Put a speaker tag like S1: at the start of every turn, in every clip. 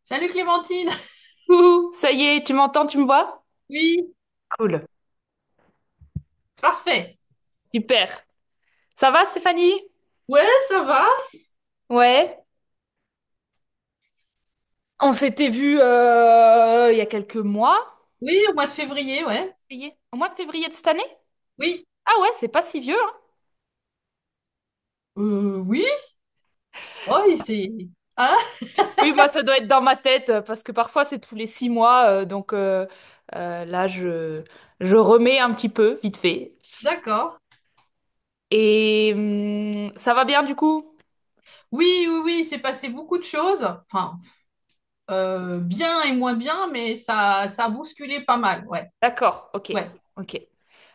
S1: Salut Clémentine.
S2: Coucou, ça y est, tu m'entends, tu me vois?
S1: Oui,
S2: Cool,
S1: parfait.
S2: super. Ça va, Stéphanie?
S1: Ouais, ça va.
S2: Ouais. On s'était vu il y a quelques mois.
S1: Oui, au mois de février, ouais.
S2: Au mois de février de cette année?
S1: Oui,
S2: Ah ouais, c'est pas si vieux, hein?
S1: oui. Oh, c'est... Ah,
S2: Oui, moi, ça doit être dans ma tête parce que parfois c'est tous les 6 mois. Donc là, je remets un petit peu, vite fait.
S1: d'accord.
S2: Et ça va bien du coup?
S1: Oui, oui, oui, il s'est passé beaucoup de choses. Enfin, bien et moins bien, mais ça a bousculé pas mal, ouais.
S2: D'accord, ok,
S1: Ouais.
S2: ok.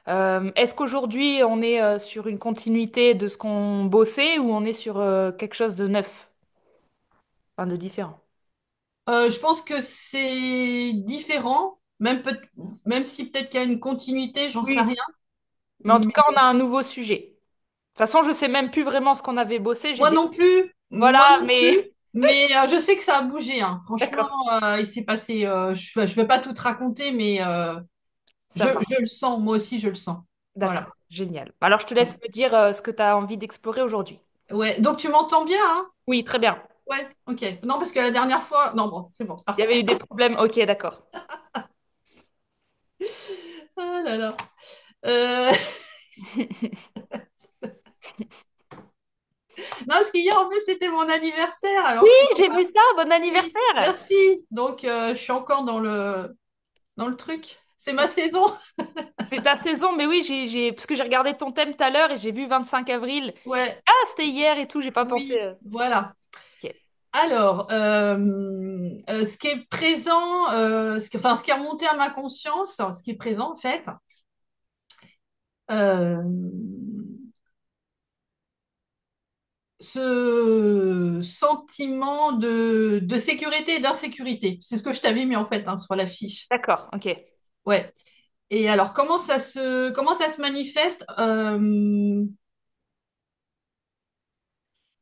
S2: Est-ce qu'aujourd'hui on est sur une continuité de ce qu'on bossait ou on est sur quelque chose de neuf, enfin de différent?
S1: Je pense que c'est différent, même si peut-être qu'il y a une continuité, j'en sais
S2: Oui.
S1: rien.
S2: Mais en tout
S1: Mais
S2: cas, on a un nouveau sujet. De toute façon, je sais même plus vraiment ce qu'on avait bossé. J'ai
S1: moi
S2: des...
S1: non plus,
S2: Voilà,
S1: moi non
S2: mais
S1: plus. Mais je sais que ça a bougé, hein. Franchement,
S2: d'accord,
S1: il s'est passé. Je vais pas tout te raconter, mais
S2: ça va.
S1: je le sens. Moi aussi, je le sens. Voilà.
S2: D'accord, génial. Alors, je te laisse me dire ce que tu as envie d'explorer aujourd'hui.
S1: Ouais. Donc tu m'entends bien, hein?
S2: Oui, très bien.
S1: Ouais. Ok. Non, parce que la dernière fois, non, bon, c'est bon, c'est
S2: Il y
S1: parfait.
S2: avait eu des problèmes. Ok, d'accord.
S1: Ah là là. Euh, Non, parce qu'hier en plus c'était mon anniversaire, alors
S2: Oui,
S1: je suis.
S2: j'ai vu ça. Bon
S1: Oui,
S2: anniversaire.
S1: merci. Donc je suis encore dans le truc. C'est ma saison.
S2: C'est ta saison, mais oui, parce que j'ai regardé ton thème tout à l'heure et j'ai vu 25 avril.
S1: Ouais.
S2: Ah, c'était hier et tout, j'ai pas pensé.
S1: Oui. Voilà.
S2: Ok.
S1: Alors, ce qui est présent, enfin, ce qui est remonté à ma conscience, ce qui est présent en fait, euh, ce sentiment de sécurité et d'insécurité. C'est ce que je t'avais mis en fait, hein, sur la fiche.
S2: D'accord, ok.
S1: Ouais. Et alors, comment ça se manifeste?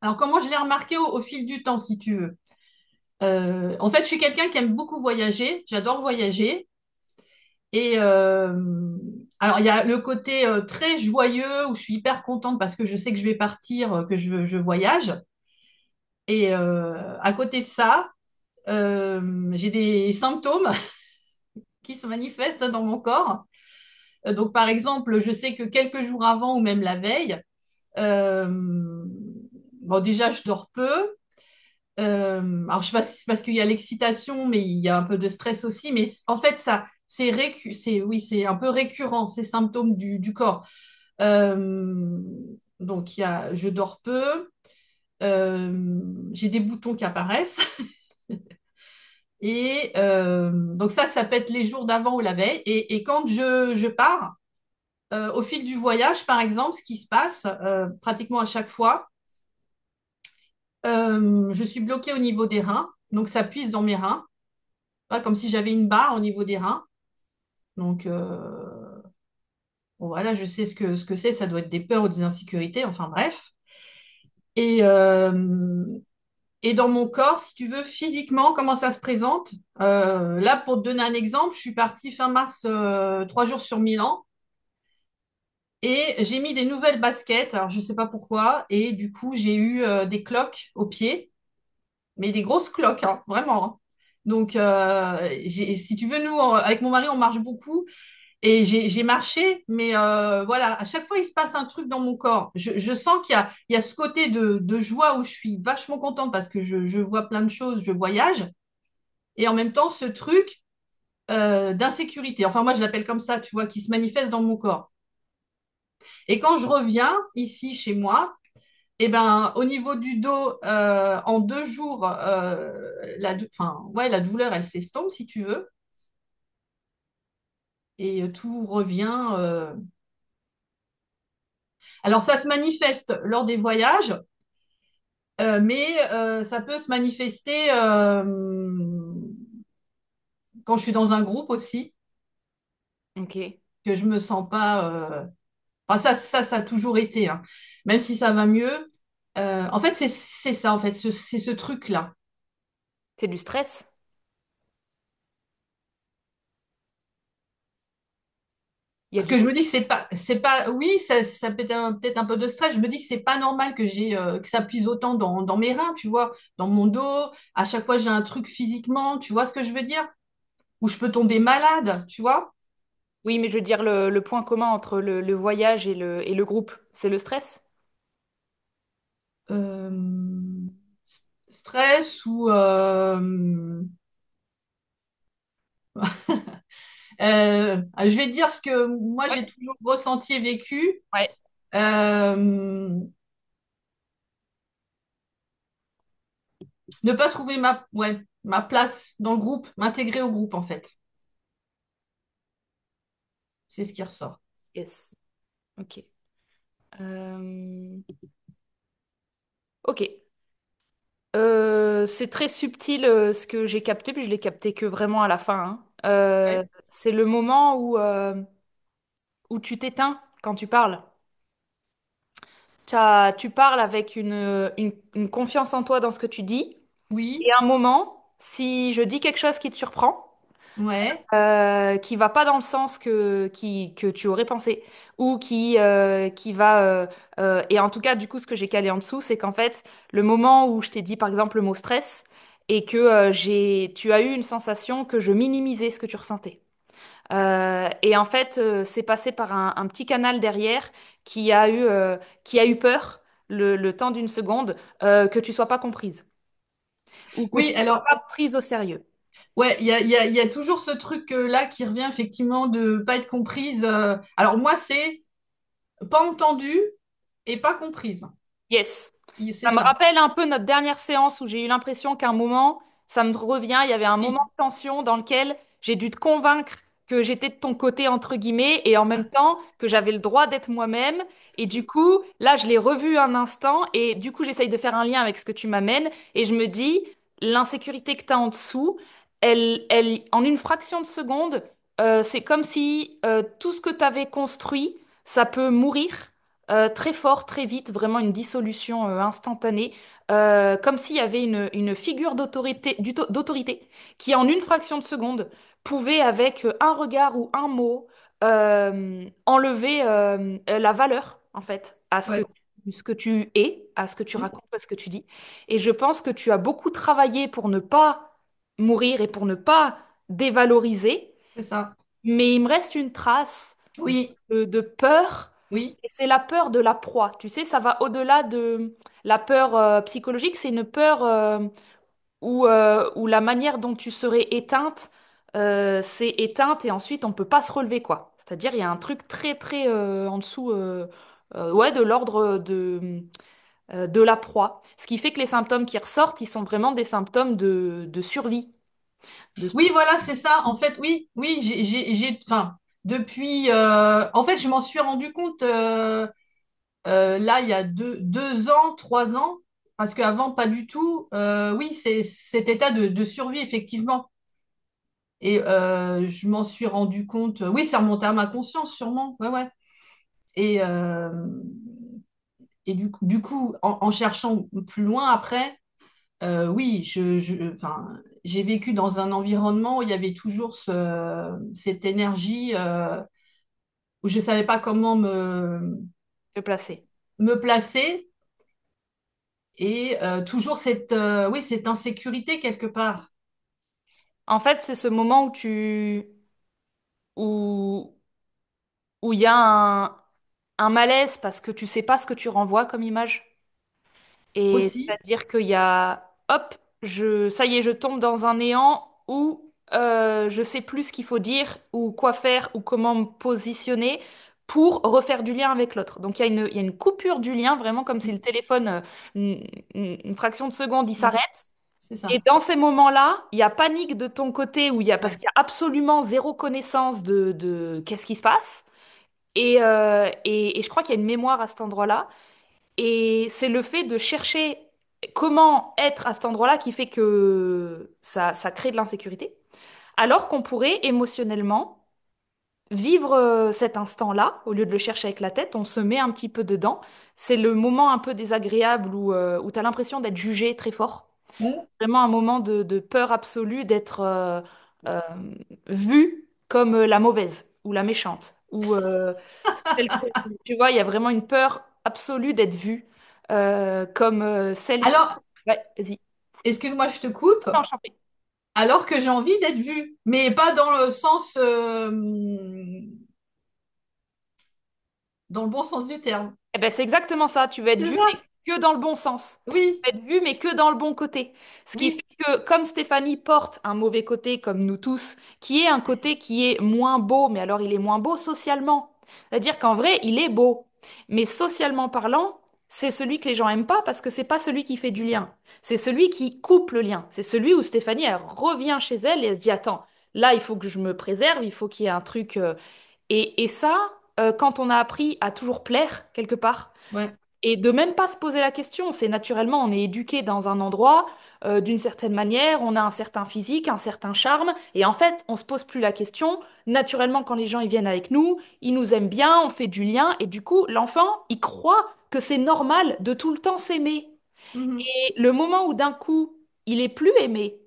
S1: Alors, comment je l'ai remarqué au fil du temps, si tu veux. En fait, je suis quelqu'un qui aime beaucoup voyager. J'adore voyager. Et alors, il y a le côté très joyeux où je suis hyper contente parce que je sais que je vais partir, que je voyage. Et à côté de ça, j'ai des symptômes qui se manifestent dans mon corps. Donc, par exemple, je sais que quelques jours avant ou même la veille, euh, bon, déjà, je dors peu. Alors, je sais pas si c'est parce qu'il y a l'excitation, mais il y a un peu de stress aussi. Mais en fait, ça, oui, c'est un peu récurrent, ces symptômes du corps. Euh, donc, je dors peu, j'ai des boutons qui apparaissent. Et donc, ça peut être les jours d'avant ou la veille. Et quand je pars, au fil du voyage, par exemple, ce qui se passe pratiquement à chaque fois, je suis bloquée au niveau des reins. Donc, ça puise dans mes reins, pas comme si j'avais une barre au niveau des reins. Donc, bon, voilà, je sais ce que c'est. Ça doit être des peurs ou des insécurités. Enfin, bref. Et, et dans mon corps, si tu veux, physiquement, comment ça se présente? Là, pour te donner un exemple, je suis partie fin mars, 3 jours sur Milan, et j'ai mis des nouvelles baskets. Alors, je ne sais pas pourquoi. Et du coup, j'ai eu des cloques aux pieds, mais des grosses cloques, hein, vraiment, hein. Donc, si tu veux, nous, avec mon mari, on marche beaucoup. Et j'ai marché, mais voilà, à chaque fois, il se passe un truc dans mon corps. Je sens il y a ce côté de joie où je suis vachement contente parce que je vois plein de choses, je voyage, et en même temps, ce truc d'insécurité. Enfin, moi, je l'appelle comme ça, tu vois, qui se manifeste dans mon corps. Et quand je reviens ici, chez moi, eh ben, au niveau du dos, en 2 jours, enfin, ouais, la douleur, elle s'estompe, si tu veux, et tout revient. Alors, ça se manifeste lors des voyages. Mais ça peut se manifester quand je suis dans un groupe aussi,
S2: Ok.
S1: que je me sens pas. Enfin, ça a toujours été, hein. Même si ça va mieux. En fait, c'est ça, en fait, c'est ce truc-là.
S2: C'est du stress? Il y a
S1: Parce
S2: du
S1: que je me dis que c'est pas, oui, ça peut être peut-être un peu de stress. Je me dis que c'est pas normal que que ça puise autant dans mes reins, tu vois, dans mon dos. À chaque fois, j'ai un truc physiquement, tu vois ce que je veux dire? Où je peux tomber malade, tu vois?
S2: Oui, mais je veux dire, le point commun entre le voyage et le groupe, c'est le stress?
S1: Euh, stress ou, je vais te dire ce que moi
S2: Ouais.
S1: j'ai toujours ressenti et vécu.
S2: Ouais.
S1: Euh, ne pas trouver ma place dans le groupe, m'intégrer au groupe en fait. C'est ce qui ressort.
S2: Yes. Ok. Euh, Ok. C'est très subtil ce que j'ai capté, puis je l'ai capté que vraiment à la fin, hein.
S1: Ouais.
S2: C'est le moment où tu t'éteins quand tu parles. Tu parles avec une confiance en toi dans ce que tu dis. Et
S1: Oui,
S2: à un moment, si je dis quelque chose qui te surprend,
S1: ouais,
S2: qui va pas dans le sens que tu aurais pensé, ou qui va... et en tout cas, du coup, ce que j'ai calé en dessous, c'est qu'en fait, le moment où je t'ai dit, par exemple, le mot stress, et que tu as eu une sensation que je minimisais ce que tu ressentais. Et en fait, c'est passé par un petit canal derrière qui a qui a eu peur, le temps d'une seconde, que tu sois pas comprise, ou que
S1: oui.
S2: tu sois
S1: Alors,
S2: pas prise au sérieux.
S1: ouais, il y a toujours ce truc là qui revient effectivement de pas être comprise. Alors moi, c'est pas entendu et pas comprise.
S2: Yes.
S1: C'est
S2: Ça me
S1: ça.
S2: rappelle un peu notre dernière séance où j'ai eu l'impression qu'à un moment, ça me revient, il y avait un moment
S1: Oui,
S2: de tension dans lequel j'ai dû te convaincre que j'étais de ton côté, entre guillemets, et en même temps que j'avais le droit d'être moi-même. Et du coup, là, je l'ai revu un instant, et du coup, j'essaye de faire un lien avec ce que tu m'amènes, et je me dis, l'insécurité que tu as en dessous, en une fraction de seconde, c'est comme si tout ce que tu avais construit, ça peut mourir très fort, très vite, vraiment une dissolution instantanée, comme s'il y avait une figure d'autorité qui, en une fraction de seconde, pouvait, avec un regard ou un mot, enlever la valeur, en fait, à
S1: ouais,
S2: ce que tu es, à ce que tu
S1: mm,
S2: racontes, à ce que tu dis. Et je pense que tu as beaucoup travaillé pour ne pas mourir et pour ne pas dévaloriser,
S1: c'est ça.
S2: mais il me reste une trace
S1: Oui,
S2: de peur,
S1: oui,
S2: et c'est la peur de la proie. Tu sais, ça va au-delà de la peur psychologique, c'est une peur où la manière dont tu serais éteinte, c'est éteinte et ensuite on peut pas se relever, quoi. C'est-à-dire, il y a un truc très, très en dessous, ouais, de l'ordre de la proie. Ce qui fait que les symptômes qui ressortent, ils sont vraiment des symptômes de survie. De...
S1: oui, voilà, c'est ça. En fait, oui, oui, enfin, en fait, je m'en suis rendu compte là, il y a 2 ans, 3 ans, parce qu'avant, pas du tout. Oui, c'est cet état de survie, effectivement. Et je m'en suis rendu compte. Oui, ça remontait à ma conscience, sûrement. Ouais, ouais. Et, du coup, en cherchant plus loin après, oui, enfin, j'ai vécu dans un environnement où il y avait toujours cette énergie où je ne savais pas comment
S2: de placer.
S1: me placer et toujours oui, cette insécurité quelque part.
S2: En fait, c'est ce moment où, où il y a un malaise parce que tu sais pas ce que tu renvoies comme image. Et
S1: Aussi.
S2: c'est-à-dire qu'il y a, hop, ça y est, je tombe dans un néant où je sais plus ce qu'il faut dire ou quoi faire ou comment me positionner pour refaire du lien avec l'autre. Donc il y a une coupure du lien, vraiment comme si le téléphone, une fraction de seconde, il
S1: Ouais,
S2: s'arrête.
S1: c'est
S2: Et
S1: ça.
S2: dans ces moments-là, il y a panique de ton côté parce
S1: Ouais.
S2: qu'il y a absolument zéro connaissance de qu'est-ce qui se passe. Et je crois qu'il y a une mémoire à cet endroit-là. Et c'est le fait de chercher comment être à cet endroit-là qui fait que ça crée de l'insécurité. Alors qu'on pourrait émotionnellement vivre cet instant-là, au lieu de le chercher avec la tête, on se met un petit peu dedans. C'est le moment un peu désagréable où tu as l'impression d'être jugé très fort.
S1: Mm.
S2: Vraiment un moment de peur absolue d'être euh, vue comme la mauvaise ou la méchante. ou celle que, tu vois, il y a vraiment une peur absolue d'être vue, comme celle qui...
S1: Alors,
S2: Ouais, vas-y.
S1: excuse-moi, je te coupe.
S2: Non, je t'en prie.
S1: Alors que j'ai envie d'être vue, mais pas dans le sens, dans le bon sens du terme.
S2: Eh ben, c'est exactement ça. Tu vas être
S1: C'est
S2: vu,
S1: ça?
S2: mais que dans le bon sens.
S1: Oui,
S2: Tu vas être vu, mais que dans le bon côté. Ce qui fait
S1: oui.
S2: que, comme Stéphanie porte un mauvais côté, comme nous tous, qui est un côté qui est moins beau, mais alors il est moins beau socialement. C'est-à-dire qu'en vrai, il est beau. Mais socialement parlant, c'est celui que les gens aiment pas parce que c'est pas celui qui fait du lien. C'est celui qui coupe le lien. C'est celui où Stéphanie, elle revient chez elle et elle se dit, attends, là, il faut que je me préserve, il faut qu'il y ait un truc. Et ça, quand on a appris à toujours plaire quelque part,
S1: Ouais.
S2: et de même pas se poser la question, c'est naturellement, on est éduqué dans un endroit, d'une certaine manière, on a un certain physique, un certain charme, et en fait, on se pose plus la question. Naturellement, quand les gens ils viennent avec nous, ils nous aiment bien, on fait du lien, et du coup, l'enfant, il croit que c'est normal de tout le temps s'aimer.
S1: Mhm,
S2: Et le moment où d'un coup, il est plus aimé,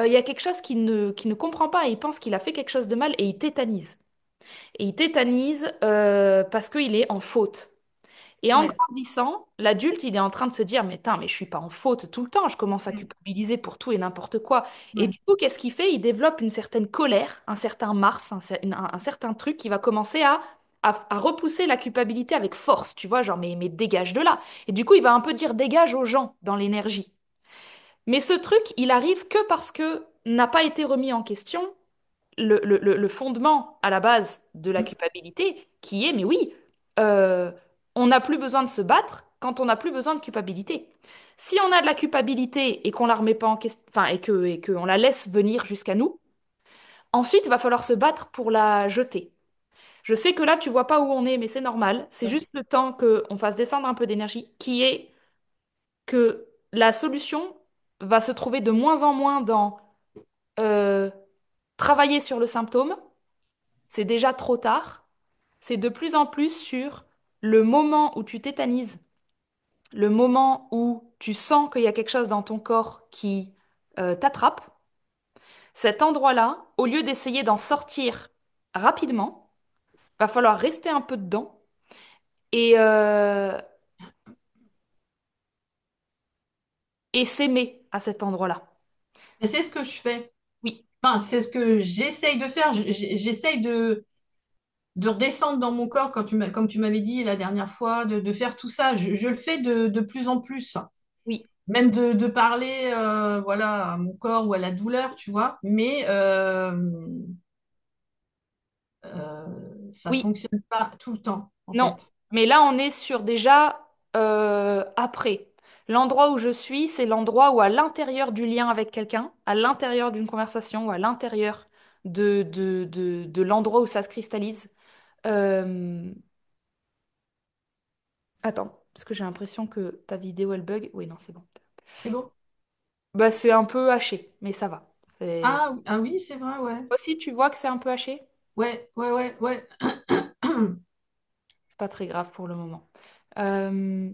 S2: il y a quelque chose qu'il ne comprend pas, et il pense qu'il a fait quelque chose de mal, et il tétanise. Et il tétanise parce qu'il est en faute. Et en
S1: ouais.
S2: grandissant, l'adulte, il est en train de se dire, mais tain, mais je suis pas en faute tout le temps, je commence à
S1: Mm,
S2: culpabiliser pour tout et n'importe quoi. Et
S1: ouais.
S2: du coup, qu'est-ce qu'il fait? Il développe une certaine colère, un certain Mars, un certain truc qui va commencer à repousser la culpabilité avec force, tu vois, genre, mais dégage de là. Et du coup, il va un peu dire dégage aux gens dans l'énergie. Mais ce truc, il arrive que parce que n'a pas été remis en question le fondement à la base de la
S1: Mm,
S2: culpabilité, qui est, mais oui, euh, on n'a plus besoin de se battre quand on n'a plus besoin de culpabilité. Si on a de la culpabilité et qu'on la remet pas en question, enfin, et que on la laisse venir jusqu'à nous, ensuite, il va falloir se battre pour la jeter. Je sais que là, tu vois pas où on est, mais c'est normal. C'est
S1: ouais.
S2: juste le temps qu'on fasse descendre un peu d'énergie, qui est que la solution va se trouver de moins en moins dans euh, travailler sur le symptôme. C'est déjà trop tard. C'est de plus en plus sur le moment où tu tétanises, le moment où tu sens qu'il y a quelque chose dans ton corps qui t'attrape. Cet endroit-là, au lieu d'essayer d'en sortir rapidement, va falloir rester un peu dedans et, euh, et s'aimer à cet endroit-là.
S1: Et c'est ce que je fais.
S2: Oui,
S1: Enfin, c'est ce que j'essaye de faire. J'essaye de redescendre dans mon corps, comme tu m'avais dit la dernière fois, de faire tout ça. Je le fais de plus en plus.
S2: oui,
S1: Même de parler voilà, à mon corps ou à la douleur, tu vois. Mais ça
S2: oui.
S1: fonctionne pas tout le temps, en
S2: Non,
S1: fait.
S2: mais là, on est sur déjà après. L'endroit où je suis, c'est l'endroit où à l'intérieur du lien avec quelqu'un, à l'intérieur d'une conversation ou à l'intérieur de l'endroit où ça se cristallise. euh, Attends, parce que j'ai l'impression que ta vidéo, elle bug. Oui, non, c'est bon.
S1: C'est bon?
S2: Bah, c'est un peu haché, mais ça va.
S1: Ah, ah oui, c'est vrai, ouais.
S2: Aussi, tu vois que c'est un peu haché?
S1: Ouais, ouais, ouais, ouais.
S2: C'est pas très grave pour le moment. Euh,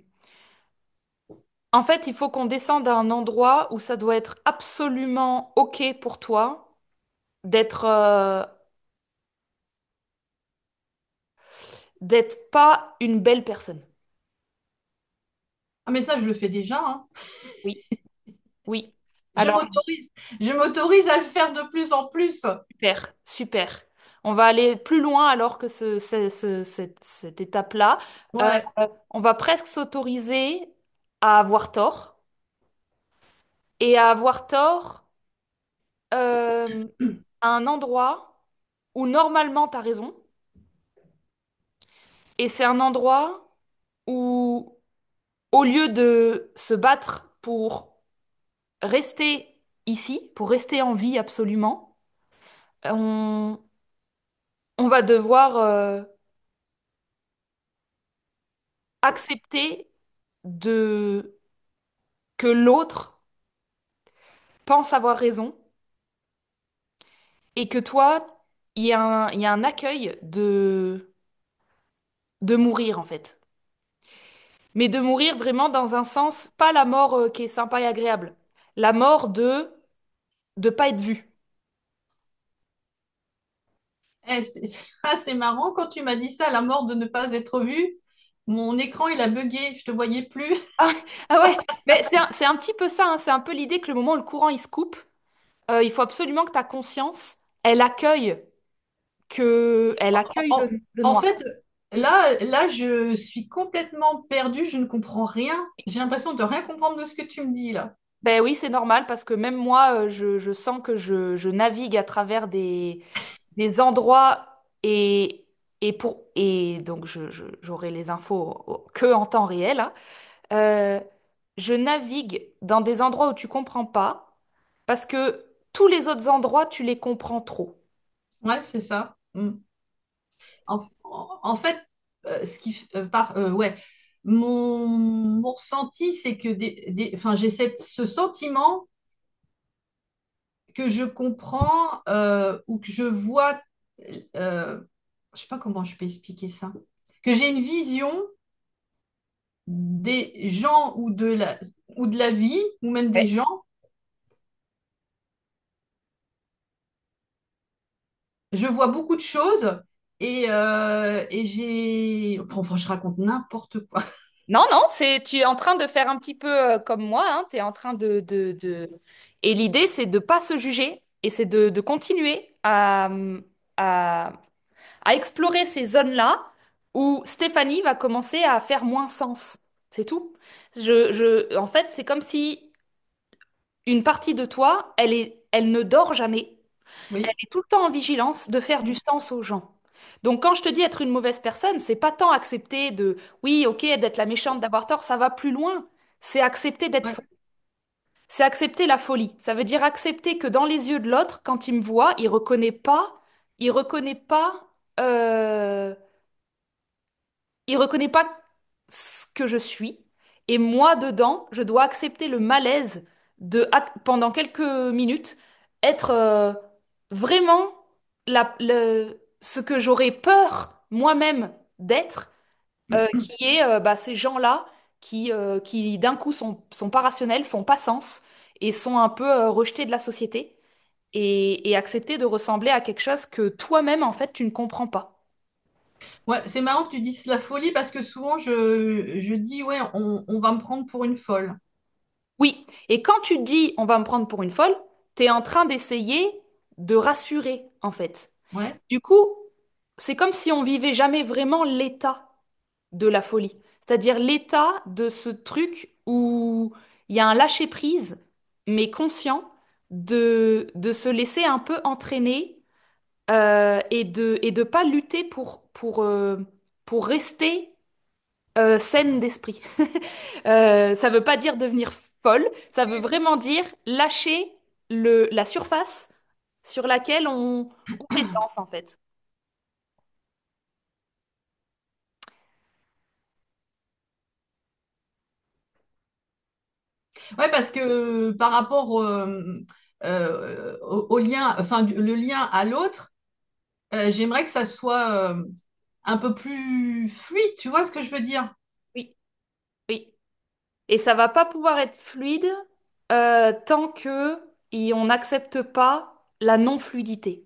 S2: En fait, il faut qu'on descende à un endroit où ça doit être absolument OK pour toi d'être d'être pas une belle personne.
S1: Ah, mais ça, je le fais déjà, hein.
S2: Oui, oui.
S1: Je
S2: Alors,
S1: m'autorise, je m'autorise à le faire de plus en plus.
S2: super, super. On va aller plus loin alors que cette étape-là. Euh,
S1: Ouais.
S2: on va presque s'autoriser à avoir tort et à avoir tort euh, à un endroit où normalement tu as raison. Et c'est un endroit où, au lieu de se battre pour rester ici, pour rester en vie absolument, on, on va devoir accepter de que l'autre pense avoir raison et que toi, il y a un accueil de mourir en fait. Mais de mourir vraiment dans un sens, pas la mort qui est sympa et agréable, la mort de pas être vu.
S1: C'est marrant, quand tu m'as dit ça, la mort de ne pas être vue, mon écran, il a bugué, je te voyais plus.
S2: Ah, ah ouais, mais c'est un petit peu ça, hein. C'est un peu l'idée que le moment où le courant il se coupe, il faut absolument que ta conscience, elle accueille
S1: En,
S2: le
S1: en
S2: noir.
S1: fait, là, je suis complètement perdue, je ne comprends rien. J'ai l'impression de rien comprendre de ce que tu me dis là.
S2: Ben oui, c'est normal parce que même moi, je sens que je navigue à travers des endroits et donc j'aurai les infos que en temps réel, hein. Euh, je navigue dans des endroits où tu comprends pas parce que tous les autres endroits, tu les comprends trop.
S1: Ouais, c'est ça. Mm. En fait, ouais, mon ressenti, c'est que enfin, ce sentiment que je comprends ou que je vois, je sais pas comment je peux expliquer ça, que j'ai une vision des gens ou de la vie, ou même des
S2: Ouais.
S1: gens. Je vois beaucoup de choses et enfin, je raconte n'importe quoi.
S2: Non, non, tu es en train de faire un petit peu comme moi, hein, tu es en train Et l'idée, c'est de pas se juger et c'est de continuer à, à explorer ces zones-là où Stéphanie va commencer à faire moins sens. C'est tout. En fait, c'est comme si une partie de toi, elle ne dort jamais. Elle
S1: Oui,
S2: est tout le temps en vigilance de faire du sens aux gens. Donc quand je te dis être une mauvaise personne, c'est pas tant accepter oui, ok, d'être la méchante, d'avoir tort, ça va plus loin. C'est accepter d'être faux.
S1: ouais.
S2: C'est accepter la folie. Ça veut dire accepter que dans les yeux de l'autre, quand il me voit, il reconnaît pas, euh, il reconnaît pas ce que je suis. Et moi, dedans, je dois accepter le malaise pendant quelques minutes, être vraiment ce que j'aurais peur moi-même d'être, qui est ces gens-là qui d'un coup sont pas rationnels, font pas sens et sont un peu rejetés de la société et accepter de ressembler à quelque chose que toi-même, en fait, tu ne comprends pas.
S1: Ouais, c'est marrant que tu dises la folie parce que souvent je dis, ouais, on va me prendre pour une folle.
S2: Oui, et quand tu dis on va me prendre pour une folle, tu es en train d'essayer de rassurer, en fait.
S1: Ouais.
S2: Du coup, c'est comme si on vivait jamais vraiment l'état de la folie. C'est-à-dire l'état de ce truc où il y a un lâcher-prise, mais conscient, de se laisser un peu entraîner et de pas lutter pour rester saine d'esprit. Ça veut pas dire devenir folle, ça veut vraiment dire lâcher la surface sur laquelle on fait sens, en fait.
S1: Ouais, parce que par rapport au lien, enfin, le lien à l'autre, j'aimerais que ça soit un peu plus fluide, tu vois ce que je veux dire?
S2: Oui, oui. Et ça va pas pouvoir être fluide tant que on n'accepte pas la non-fluidité.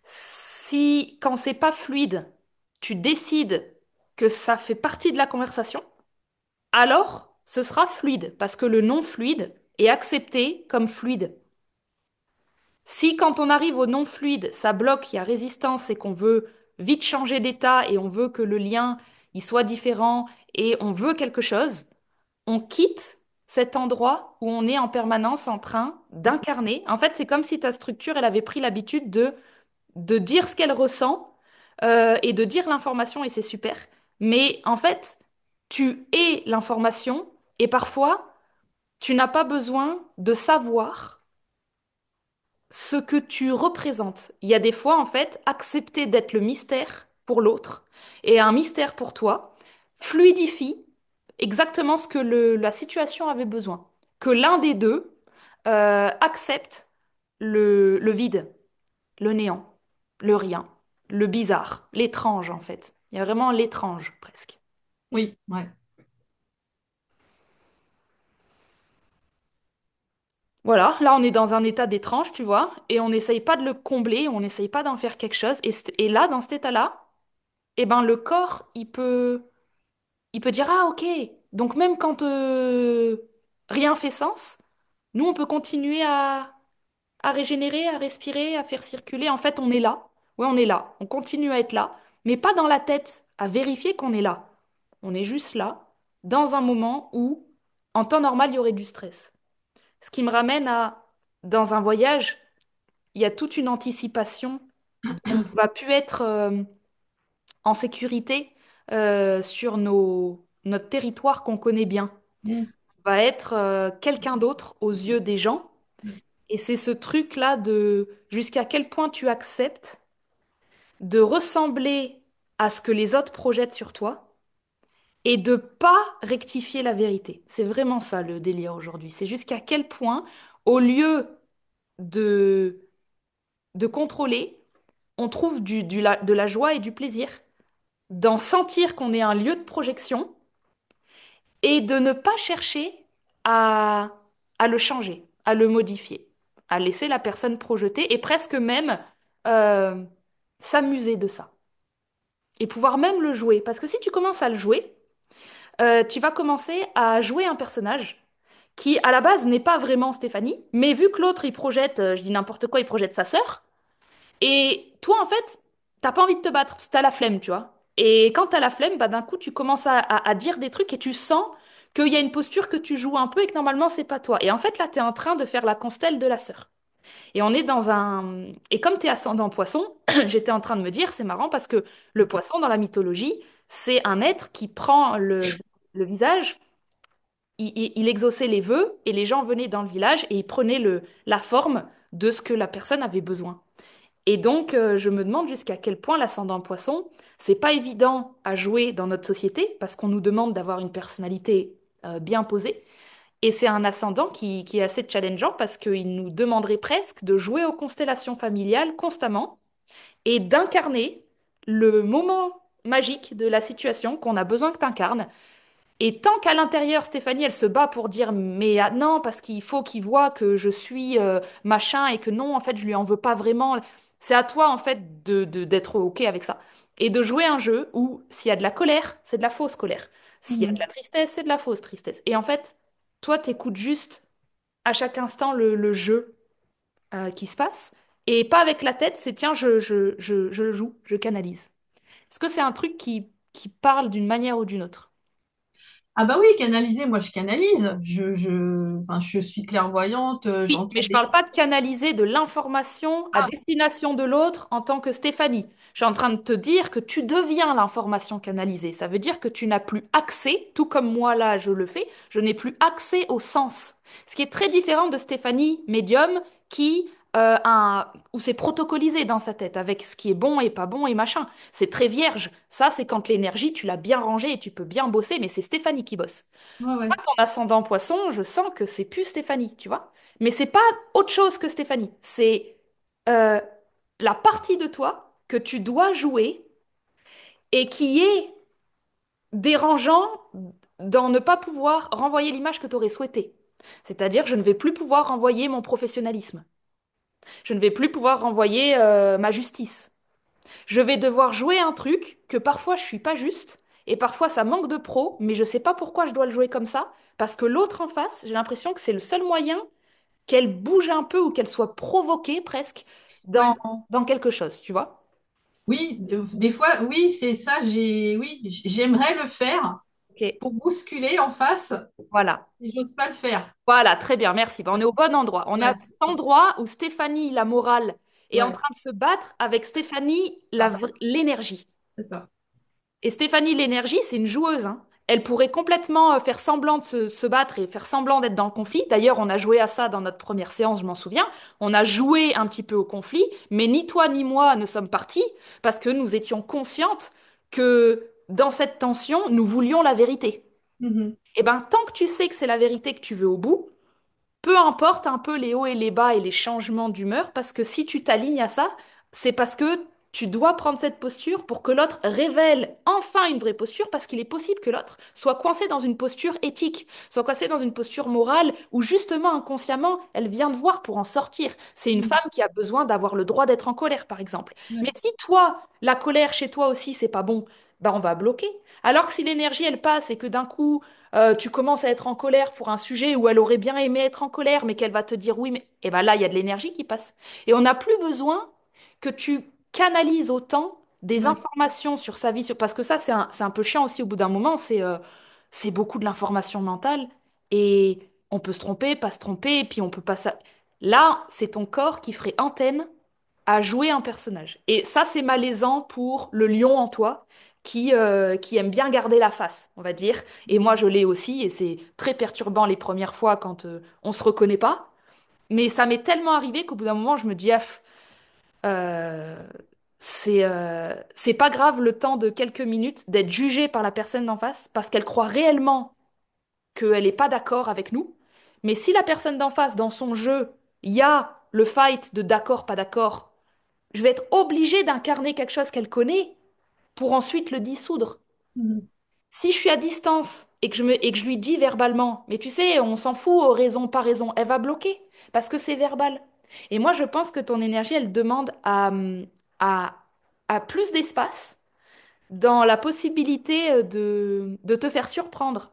S2: Si, quand c'est pas fluide, tu décides que ça fait partie de la conversation, alors ce sera fluide, parce que le non-fluide est accepté comme fluide. Si quand on arrive au non-fluide, ça bloque, il y a résistance et qu'on veut vite changer d'état et on veut que le lien il soit différent et on veut quelque chose, on quitte cet endroit où on est en permanence en train d'incarner. En fait, c'est comme si ta structure, elle avait pris l'habitude de dire ce qu'elle ressent et de dire l'information et c'est super. Mais en fait, tu es l'information et parfois, tu n'as pas besoin de savoir ce que tu représentes. Il y a des fois, en fait, accepter d'être le mystère pour l'autre et un mystère pour toi fluidifie exactement ce que la situation avait besoin. Que l'un des deux accepte le vide, le néant, le rien, le bizarre, l'étrange, en fait. Il y a vraiment l'étrange, presque.
S1: Oui, ouais.
S2: Voilà, là on est dans un état d'étrange, tu vois, et on n'essaye pas de le combler, on n'essaye pas d'en faire quelque chose. Et là, dans cet état-là, eh ben, le corps, il peut dire, ah ok, donc même quand rien fait sens, nous on peut continuer à régénérer, à respirer, à faire circuler. En fait, on est là. Oui, on est là. On continue à être là, mais pas dans la tête, à vérifier qu'on est là. On est juste là, dans un moment où, en temps normal, il y aurait du stress. Ce qui me ramène à, dans un voyage, il y a toute une anticipation. On va plus être en sécurité sur notre territoire qu'on connaît bien.
S1: Mm.
S2: On va être quelqu'un d'autre aux yeux des gens. Et c'est ce truc-là de jusqu'à quel point tu acceptes de ressembler à ce que les autres projettent sur toi et de pas rectifier la vérité. C'est vraiment ça le délire aujourd'hui. C'est jusqu'à quel point, au lieu de, de contrôler, on trouve de la joie et du plaisir d'en sentir qu'on est un lieu de projection et de ne pas chercher à, à le changer, à le modifier, à laisser la personne projeter et presque même euh, s'amuser de ça. Et pouvoir même le jouer. Parce que si tu commences à le jouer, tu vas commencer à jouer un personnage qui, à la base, n'est pas vraiment Stéphanie, mais vu que l'autre, il projette, je dis n'importe quoi, il projette sa sœur, et toi, en fait, t'as pas envie de te battre, parce que t'as la flemme, tu vois. Et quand t'as la flemme, bah, d'un coup, tu commences à dire des trucs et tu sens qu'il y a une posture que tu joues un peu et que normalement, c'est pas toi. Et en fait, là, t'es en train de faire la constelle de la sœur. Et on est dans un... Et comme t'es ascendant poisson, j'étais en train de me dire, c'est marrant parce que le poisson, dans la mythologie, c'est un être qui prend le visage, il exauçait les vœux et les gens venaient dans le village et ils prenaient la forme de ce que la personne avait besoin. Et donc, je me demande jusqu'à quel point l'ascendant poisson, c'est pas évident à jouer dans notre société parce qu'on nous demande d'avoir une personnalité bien posée. Et c'est un ascendant qui est assez challengeant parce qu'il nous demanderait presque de jouer aux constellations familiales constamment et d'incarner le moment magique de la situation qu'on a besoin que tu incarnes. Et tant qu'à l'intérieur, Stéphanie, elle se bat pour dire mais ah, non, parce qu'il faut qu'il voit que je suis machin et que non, en fait, je lui en veux pas vraiment. C'est à toi, en fait, d'être OK avec ça. Et de jouer un jeu où s'il y a de la colère, c'est de la fausse colère. S'il y a de
S1: Mhm.
S2: la tristesse, c'est de la fausse tristesse. Et en fait, toi, t'écoutes juste à chaque instant le jeu qui se passe. Et pas avec la tête, c'est tiens, je le joue, je canalise. Est-ce que c'est un truc qui parle d'une manière ou d'une autre?
S1: Ah bah oui, canaliser, moi je canalise. Enfin, je suis clairvoyante,
S2: Oui,
S1: j'entends
S2: mais je
S1: des...
S2: parle pas de canaliser de l'information à
S1: Ah,
S2: destination de l'autre en tant que Stéphanie. Je suis en train de te dire que tu deviens l'information canalisée. Ça veut dire que tu n'as plus accès, tout comme moi là je le fais, je n'ai plus accès au sens. Ce qui est très différent de Stéphanie, médium, qui où c'est protocolisé dans sa tête avec ce qui est bon et pas bon et machin. C'est très vierge. Ça, c'est quand l'énergie, tu l'as bien rangée et tu peux bien bosser, mais c'est Stéphanie qui bosse.
S1: ouais, ouais.
S2: Ton ascendant poisson, je sens que c'est plus Stéphanie, tu vois. Mais c'est pas autre chose que Stéphanie. C'est euh, la partie de toi que tu dois jouer et qui est dérangeant dans ne pas pouvoir renvoyer l'image que tu aurais souhaitée. C'est-à-dire, je ne vais plus pouvoir renvoyer mon professionnalisme. Je ne vais plus pouvoir renvoyer ma justice. Je vais devoir jouer un truc que parfois je suis pas juste et parfois ça manque de pro, mais je sais pas pourquoi je dois le jouer comme ça parce que l'autre en face, j'ai l'impression que c'est le seul moyen qu'elle bouge un peu ou qu'elle soit provoquée presque dans,
S1: Ouais.
S2: dans quelque chose, tu vois?
S1: Oui, des fois, oui, c'est ça, oui, j'aimerais le faire
S2: Ok,
S1: pour bousculer en face,
S2: voilà.
S1: mais j'ose pas le faire.
S2: Voilà, très bien, merci. Ben, on est au bon endroit. On est à
S1: Ouais,
S2: cet endroit où Stéphanie, la morale, est en
S1: ouais,
S2: train de se battre avec Stéphanie,
S1: ça,
S2: l'énergie.
S1: c'est ça.
S2: Et Stéphanie l'énergie, c'est une joueuse, hein. Elle pourrait complètement faire semblant de se battre et faire semblant d'être dans le conflit. D'ailleurs, on a joué à ça dans notre première séance, je m'en souviens. On a joué un petit peu au conflit, mais ni toi ni moi ne sommes partis parce que nous étions conscientes que dans cette tension, nous voulions la vérité.
S1: Mhm.
S2: Et ben, tant que tu sais que c'est la vérité que tu veux au bout, peu importe un peu les hauts et les bas et les changements d'humeur, parce que si tu t'alignes à ça, c'est parce que tu dois prendre cette posture pour que l'autre révèle enfin une vraie posture, parce qu'il est possible que l'autre soit coincé dans une posture éthique, soit coincé dans une posture morale, où justement, inconsciemment, elle vient de voir pour en sortir. C'est une
S1: Mhm.
S2: femme qui a besoin d'avoir le droit d'être en colère, par exemple. Mais
S1: Ouais.
S2: si toi, la colère chez toi aussi, c'est pas bon, bah on va bloquer. Alors que si l'énergie, elle passe et que d'un coup, tu commences à être en colère pour un sujet où elle aurait bien aimé être en colère, mais qu'elle va te dire oui, mais et ben là, il y a de l'énergie qui passe. Et on n'a plus besoin que tu canalise autant des
S1: Ouais.
S2: informations sur sa vie, parce que ça, c'est un peu chiant aussi au bout d'un moment, c'est beaucoup de l'information mentale, et on peut se tromper, pas se tromper, et puis on peut pas... Là, c'est ton corps qui ferait antenne à jouer un personnage. Et ça, c'est malaisant pour le lion en toi, qui aime bien garder la face, on va dire. Et moi, je l'ai aussi, et c'est très perturbant les premières fois quand on se reconnaît pas. Mais ça m'est tellement arrivé qu'au bout d'un moment, je me dis, ah, euh, c'est pas grave le temps de quelques minutes d'être jugé par la personne d'en face parce qu'elle croit réellement qu'elle n'est pas d'accord avec nous. Mais si la personne d'en face, dans son jeu, il y a le fight de d'accord, pas d'accord, je vais être obligée d'incarner quelque chose qu'elle connaît pour ensuite le dissoudre.
S1: Mhm.
S2: Si je suis à distance et que je lui dis verbalement, mais tu sais, on s'en fout, raison, pas raison, elle va bloquer parce que c'est verbal. Et moi, je pense que ton énergie, elle demande à, à plus d'espace dans la possibilité de te faire surprendre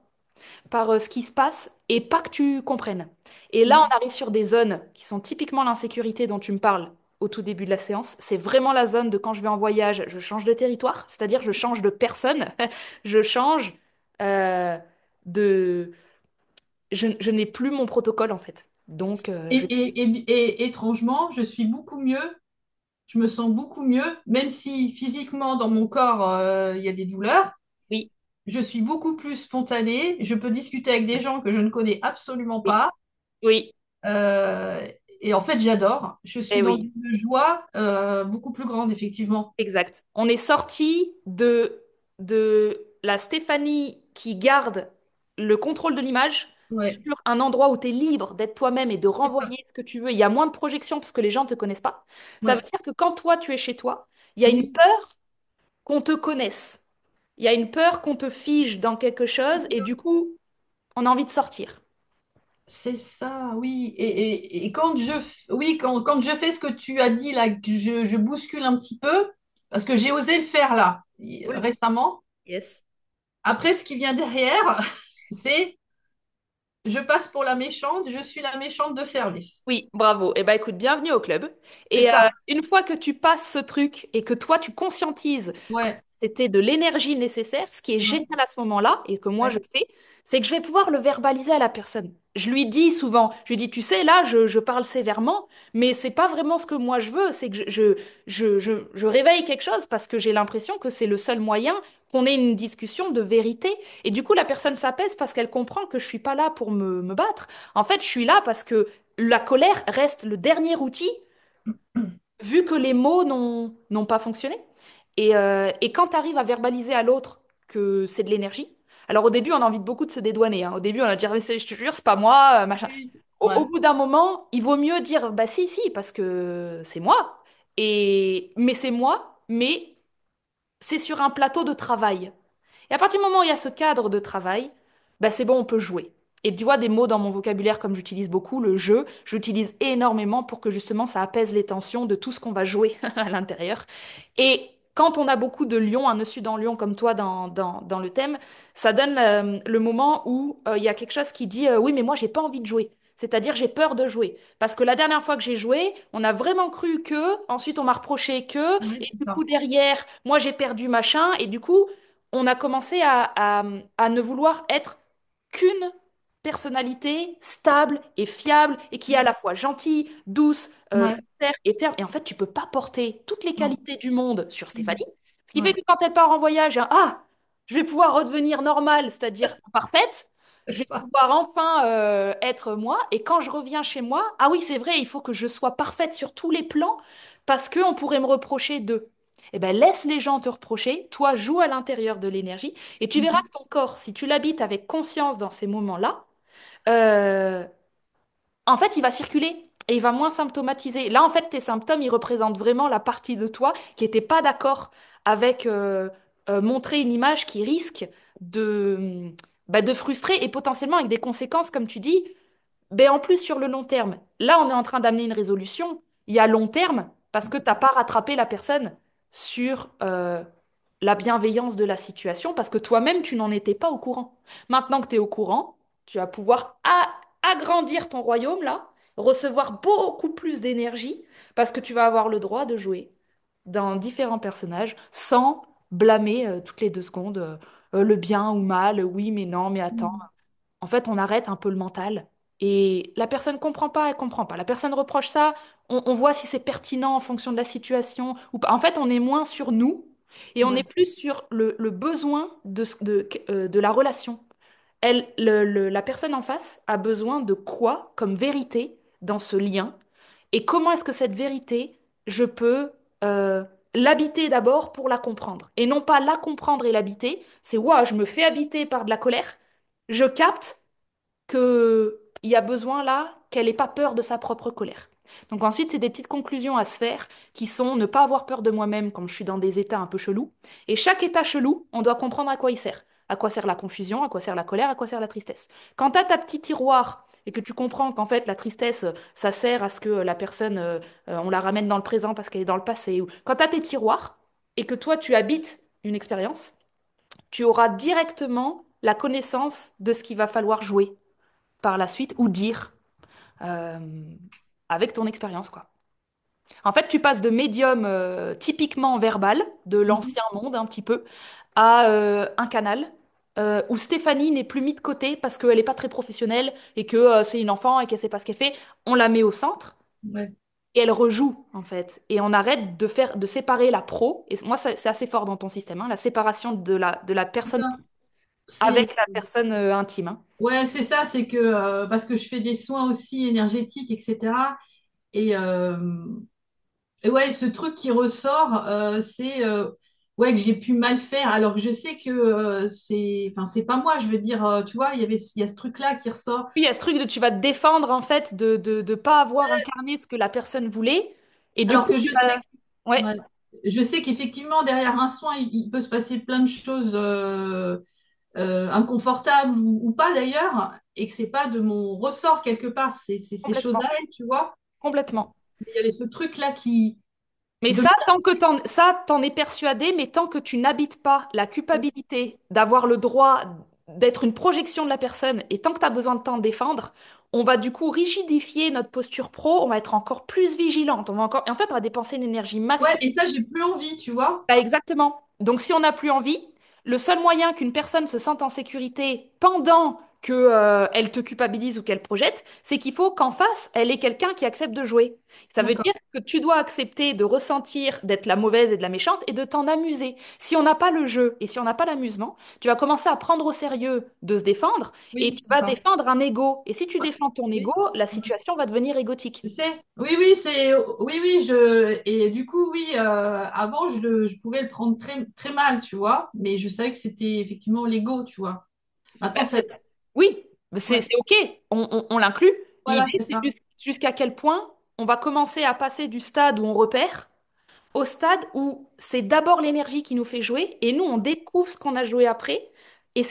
S2: par ce qui se passe et pas que tu comprennes. Et là, on arrive sur des zones qui sont typiquement l'insécurité dont tu me parles au tout début de la séance. C'est vraiment la zone de quand je vais en voyage, je change de territoire, c'est-à-dire je change de personne, je change euh, de... je n'ai plus mon protocole en fait. Donc,
S1: Et étrangement, je suis beaucoup mieux, je me sens beaucoup mieux, même si physiquement, dans mon corps, il y a des douleurs.
S2: oui,
S1: Je suis beaucoup plus spontanée. Je peux discuter avec des gens que je ne connais absolument
S2: oui,
S1: pas.
S2: oui,
S1: Euh, et en fait, j'adore. Je suis
S2: et
S1: dans
S2: oui.
S1: une joie beaucoup plus grande, effectivement.
S2: Exact. On est sorti de la Stéphanie qui garde le contrôle de l'image
S1: Ouais,
S2: sur un endroit où tu es libre d'être toi-même et de
S1: c'est ça.
S2: renvoyer ce que tu veux. Il y a moins de projection parce que les gens ne te connaissent pas. Ça veut
S1: Ouais.
S2: dire que quand toi, tu es chez toi, il y a une
S1: Oui,
S2: peur qu'on te connaisse. Il y a une peur qu'on te fige dans quelque chose et du coup, on a envie de sortir.
S1: c'est ça, oui. Et quand oui, quand je fais ce que tu as dit là, que je bouscule un petit peu, parce que j'ai osé le faire là,
S2: Oui.
S1: récemment.
S2: Yes.
S1: Après, ce qui vient derrière, c'est je passe pour la méchante, je suis la méchante de service.
S2: Oui, bravo. Eh ben, écoute, bienvenue au club.
S1: C'est
S2: Et
S1: ça.
S2: une fois que tu passes ce truc et que toi, tu conscientises
S1: Ouais,
S2: c'était de l'énergie nécessaire. Ce qui est
S1: ouais,
S2: génial à ce moment-là, et que moi je
S1: ouais.
S2: fais, c'est que je vais pouvoir le verbaliser à la personne. Je lui dis souvent, je lui dis, tu sais, là, je parle sévèrement, mais c'est pas vraiment ce que moi je veux, c'est que je réveille quelque chose parce que j'ai l'impression que c'est le seul moyen qu'on ait une discussion de vérité. Et du coup, la personne s'apaise parce qu'elle comprend que je suis pas là pour me battre. En fait, je suis là parce que la colère reste le dernier outil vu que les mots n'ont pas fonctionné. Et quand tu arrives à verbaliser à l'autre que c'est de l'énergie, alors au début, on a envie de beaucoup de se dédouaner, hein. Au début, on a dit, ah, mais je te jure, c'est pas moi, machin.
S1: Oui.
S2: Au
S1: Ouais.
S2: bout d'un moment, il vaut mieux dire, bah si, si, parce que c'est moi. Mais c'est moi, mais c'est sur un plateau de travail. Et à partir du moment où il y a ce cadre de travail, bah c'est bon, on peut jouer. Et tu vois, des mots dans mon vocabulaire, comme j'utilise beaucoup, le jeu, j'utilise énormément pour que justement ça apaise les tensions de tout ce qu'on va jouer à l'intérieur. Et quand on a beaucoup de lions, un dessus dans lion comme toi dans le thème, ça donne le moment où il y a quelque chose qui dit oui, mais moi j'ai pas envie de jouer. C'est-à-dire j'ai peur de jouer. Parce que la dernière fois que j'ai joué, on a vraiment cru que, ensuite on m'a reproché que,
S1: Ouais,
S2: et
S1: c'est
S2: du coup
S1: ça.
S2: derrière, moi j'ai perdu machin, et du coup on a commencé à ne vouloir être qu'une personnalité stable et fiable et qui est à la fois gentille, douce,
S1: Ouais.
S2: sincère et ferme. Et en fait, tu peux pas porter toutes les
S1: Non.
S2: qualités du monde sur Stéphanie. Ce qui fait
S1: Ouais,
S2: que quand elle part en voyage, hein, ah, je vais pouvoir redevenir normale, c'est-à-dire parfaite.
S1: c'est
S2: Je vais
S1: ça.
S2: pouvoir enfin être moi. Et quand je reviens chez moi, ah oui, c'est vrai, il faut que je sois parfaite sur tous les plans parce qu'on pourrait me reprocher de. Eh ben, laisse les gens te reprocher, toi joue à l'intérieur de l'énergie et tu verras que ton corps, si tu l'habites avec conscience dans ces moments-là, euh, en fait, il va circuler. et il va moins symptomatiser. Là, en fait, tes symptômes, ils représentent vraiment la partie de toi qui n'était pas d'accord avec montrer une image qui risque de, de frustrer et potentiellement avec des conséquences, comme tu dis, ben en plus, sur le long terme, là, on est en train d'amener une résolution. Il y a long terme, parce que tu n'as pas rattrapé la personne sur la bienveillance de la situation, parce que toi-même, tu n'en étais pas au courant. Maintenant que tu es au courant, tu vas pouvoir agrandir ton royaume, là, recevoir beaucoup plus d'énergie, parce que tu vas avoir le droit de jouer dans différents personnages sans blâmer toutes les 2 secondes le bien ou mal, oui, mais non, mais attends.
S1: Mm.
S2: En fait, on arrête un peu le mental et la personne comprend pas, elle comprend pas. La personne reproche ça, on voit si c'est pertinent en fonction de la situation ou pas. En fait, on est moins sur nous et on est
S1: Ouais,
S2: plus sur le besoin de la relation. La personne en face a besoin de quoi comme vérité dans ce lien et comment est-ce que cette vérité, je peux l'habiter d'abord pour la comprendre et non pas la comprendre et l'habiter. C'est, waouh, je me fais habiter par de la colère. Je capte qu'il y a besoin là qu'elle n'ait pas peur de sa propre colère. Donc ensuite, c'est des petites conclusions à se faire qui sont ne pas avoir peur de moi-même quand je suis dans des états un peu chelous. Et chaque état chelou, on doit comprendre à quoi il sert. À quoi sert la confusion, à quoi sert la colère, à quoi sert la tristesse. Quand tu as ta petite tiroir et que tu comprends qu'en fait la tristesse, ça sert à ce que la personne, on la ramène dans le présent parce qu'elle est dans le passé. Ou... Quand tu as tes tiroirs et que toi tu habites une expérience, tu auras directement la connaissance de ce qu'il va falloir jouer par la suite ou dire euh, avec ton expérience, quoi. En fait, tu passes de médium typiquement verbal, de
S1: mhm,
S2: l'ancien monde un petit peu, à un canal où Stéphanie n'est plus mise de côté parce qu'elle n'est pas très professionnelle et que c'est une enfant et qu'elle sait pas ce qu'elle fait. On la met au centre
S1: ouais.
S2: et elle rejoue, en fait. Et on arrête de séparer la pro. Et moi, c'est assez fort dans ton système, hein, la séparation de la personne
S1: Ça, C'est,
S2: avec la personne intime, hein.
S1: ouais, c'est ça, c'est que parce que je fais des soins aussi énergétiques, etc. Et, euh, et ouais, ce truc qui ressort, c'est ouais, que j'ai pu mal faire, alors que je sais que enfin, c'est pas moi, je veux dire, tu vois, il y a ce truc-là qui ressort.
S2: Puis il y a ce truc de tu vas te défendre en fait de pas avoir incarné ce que la personne voulait. Et du
S1: Alors
S2: coup,
S1: que
S2: ouais,
S1: ouais, je sais qu'effectivement, derrière un soin, il peut se passer plein de choses inconfortables ou pas d'ailleurs, et que c'est pas de mon ressort quelque part, c'est ces choses-là,
S2: complètement,
S1: tu vois.
S2: complètement.
S1: Mais il y avait ce truc-là
S2: Mais
S1: de
S2: ça, ça, t'en es persuadé, mais tant que tu n'habites pas la culpabilité d'avoir le droit d'être une projection de la personne, et tant que tu as besoin de t'en défendre, on va du coup rigidifier notre posture pro, on va être encore plus vigilante, on va encore, et en fait, on va dépenser une énergie
S1: Ouais,
S2: massive.
S1: et ça, j'ai plus envie, tu vois.
S2: Bah, exactement. Donc, si on n'a plus envie, le seul moyen qu'une personne se sente en sécurité pendant que, elle te culpabilise ou qu'elle projette, c'est qu'il faut qu'en face, elle ait quelqu'un qui accepte de jouer. Ça veut
S1: D'accord.
S2: dire que tu dois accepter de ressentir d'être la mauvaise et de la méchante et de t'en amuser. Si on n'a pas le jeu et si on n'a pas l'amusement, tu vas commencer à prendre au sérieux de se défendre et
S1: Oui,
S2: tu
S1: c'est
S2: vas
S1: ça.
S2: défendre un ego. Et si tu
S1: Ouais.
S2: défends ton
S1: Oui.
S2: ego, la
S1: Ouais.
S2: situation va devenir égotique.
S1: Je sais. Oui, oui, et du coup, oui, avant, je pouvais le prendre très, très mal, tu vois, mais je savais que c'était effectivement l'ego, tu vois.
S2: Bah,
S1: Maintenant, ça,
S2: oui,
S1: ouais,
S2: c'est OK, on l'inclut.
S1: voilà,
S2: L'idée,
S1: c'est
S2: c'est
S1: ça.
S2: jusqu'à quel point on va commencer à passer du stade où on repère au stade où c'est d'abord l'énergie qui nous fait jouer et nous, on découvre ce qu'on a joué après. Et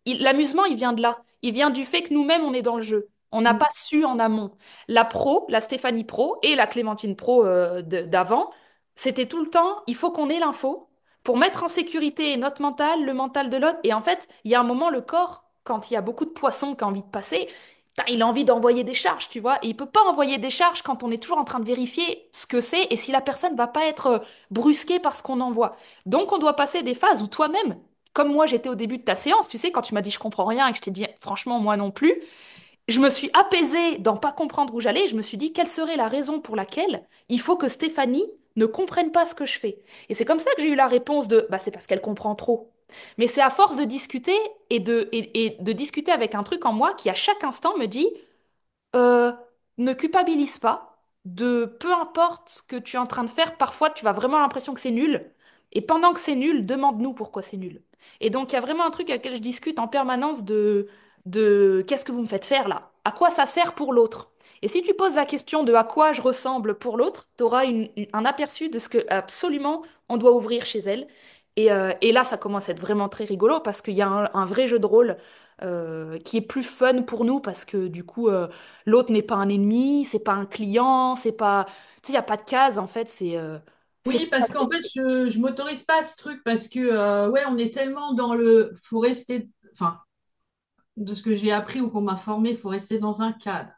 S2: l'amusement, il vient de là. Il vient du fait que nous-mêmes, on est dans le jeu. On n'a
S1: Mm.
S2: pas su en amont. La pro, la Stéphanie Pro et la Clémentine Pro d'avant, c'était tout le temps, il faut qu'on ait l'info pour mettre en sécurité notre mental, le mental de l'autre. Et en fait, il y a un moment, le corps, quand il y a beaucoup de poissons qui ont envie de passer, putain, il a envie d'envoyer des charges, tu vois. Et il peut pas envoyer des charges quand on est toujours en train de vérifier ce que c'est et si la personne va pas être brusquée par ce qu'on envoie. Donc, on doit passer des phases où toi-même, comme moi, j'étais au début de ta séance, tu sais, quand tu m'as dit je comprends rien et que je t'ai dit franchement, moi non plus, je me suis apaisée dans pas comprendre où j'allais et je me suis dit quelle serait la raison pour laquelle il faut que Stéphanie ne comprenne pas ce que je fais. Et c'est comme ça que j'ai eu la réponse de bah, c'est parce qu'elle comprend trop. Mais c'est à force de discuter et de discuter avec un truc en moi qui à chaque instant me dit euh, ne culpabilise pas de peu importe ce que tu es en train de faire, parfois tu vas vraiment avoir l'impression que c'est nul. Et pendant que c'est nul, demande-nous pourquoi c'est nul. Et donc il y a vraiment un truc avec lequel je discute en permanence de qu'est-ce que vous me faites faire là? à quoi ça sert pour l'autre. Et si tu poses la question de à quoi je ressemble pour l'autre, tu auras un aperçu de ce que absolument on doit ouvrir chez elle. Et là, ça commence à être vraiment très rigolo parce qu'il y a un vrai jeu de rôle qui est plus fun pour nous parce que du coup, l'autre n'est pas un ennemi, c'est pas un client, c'est pas, tu sais, il n'y a pas de case en fait, c'est
S1: Oui, parce qu'en fait, je m'autorise pas à ce truc parce que, ouais, on est tellement dans le. Faut rester. Enfin, de ce que j'ai appris ou qu'on m'a formé, faut rester dans un cadre.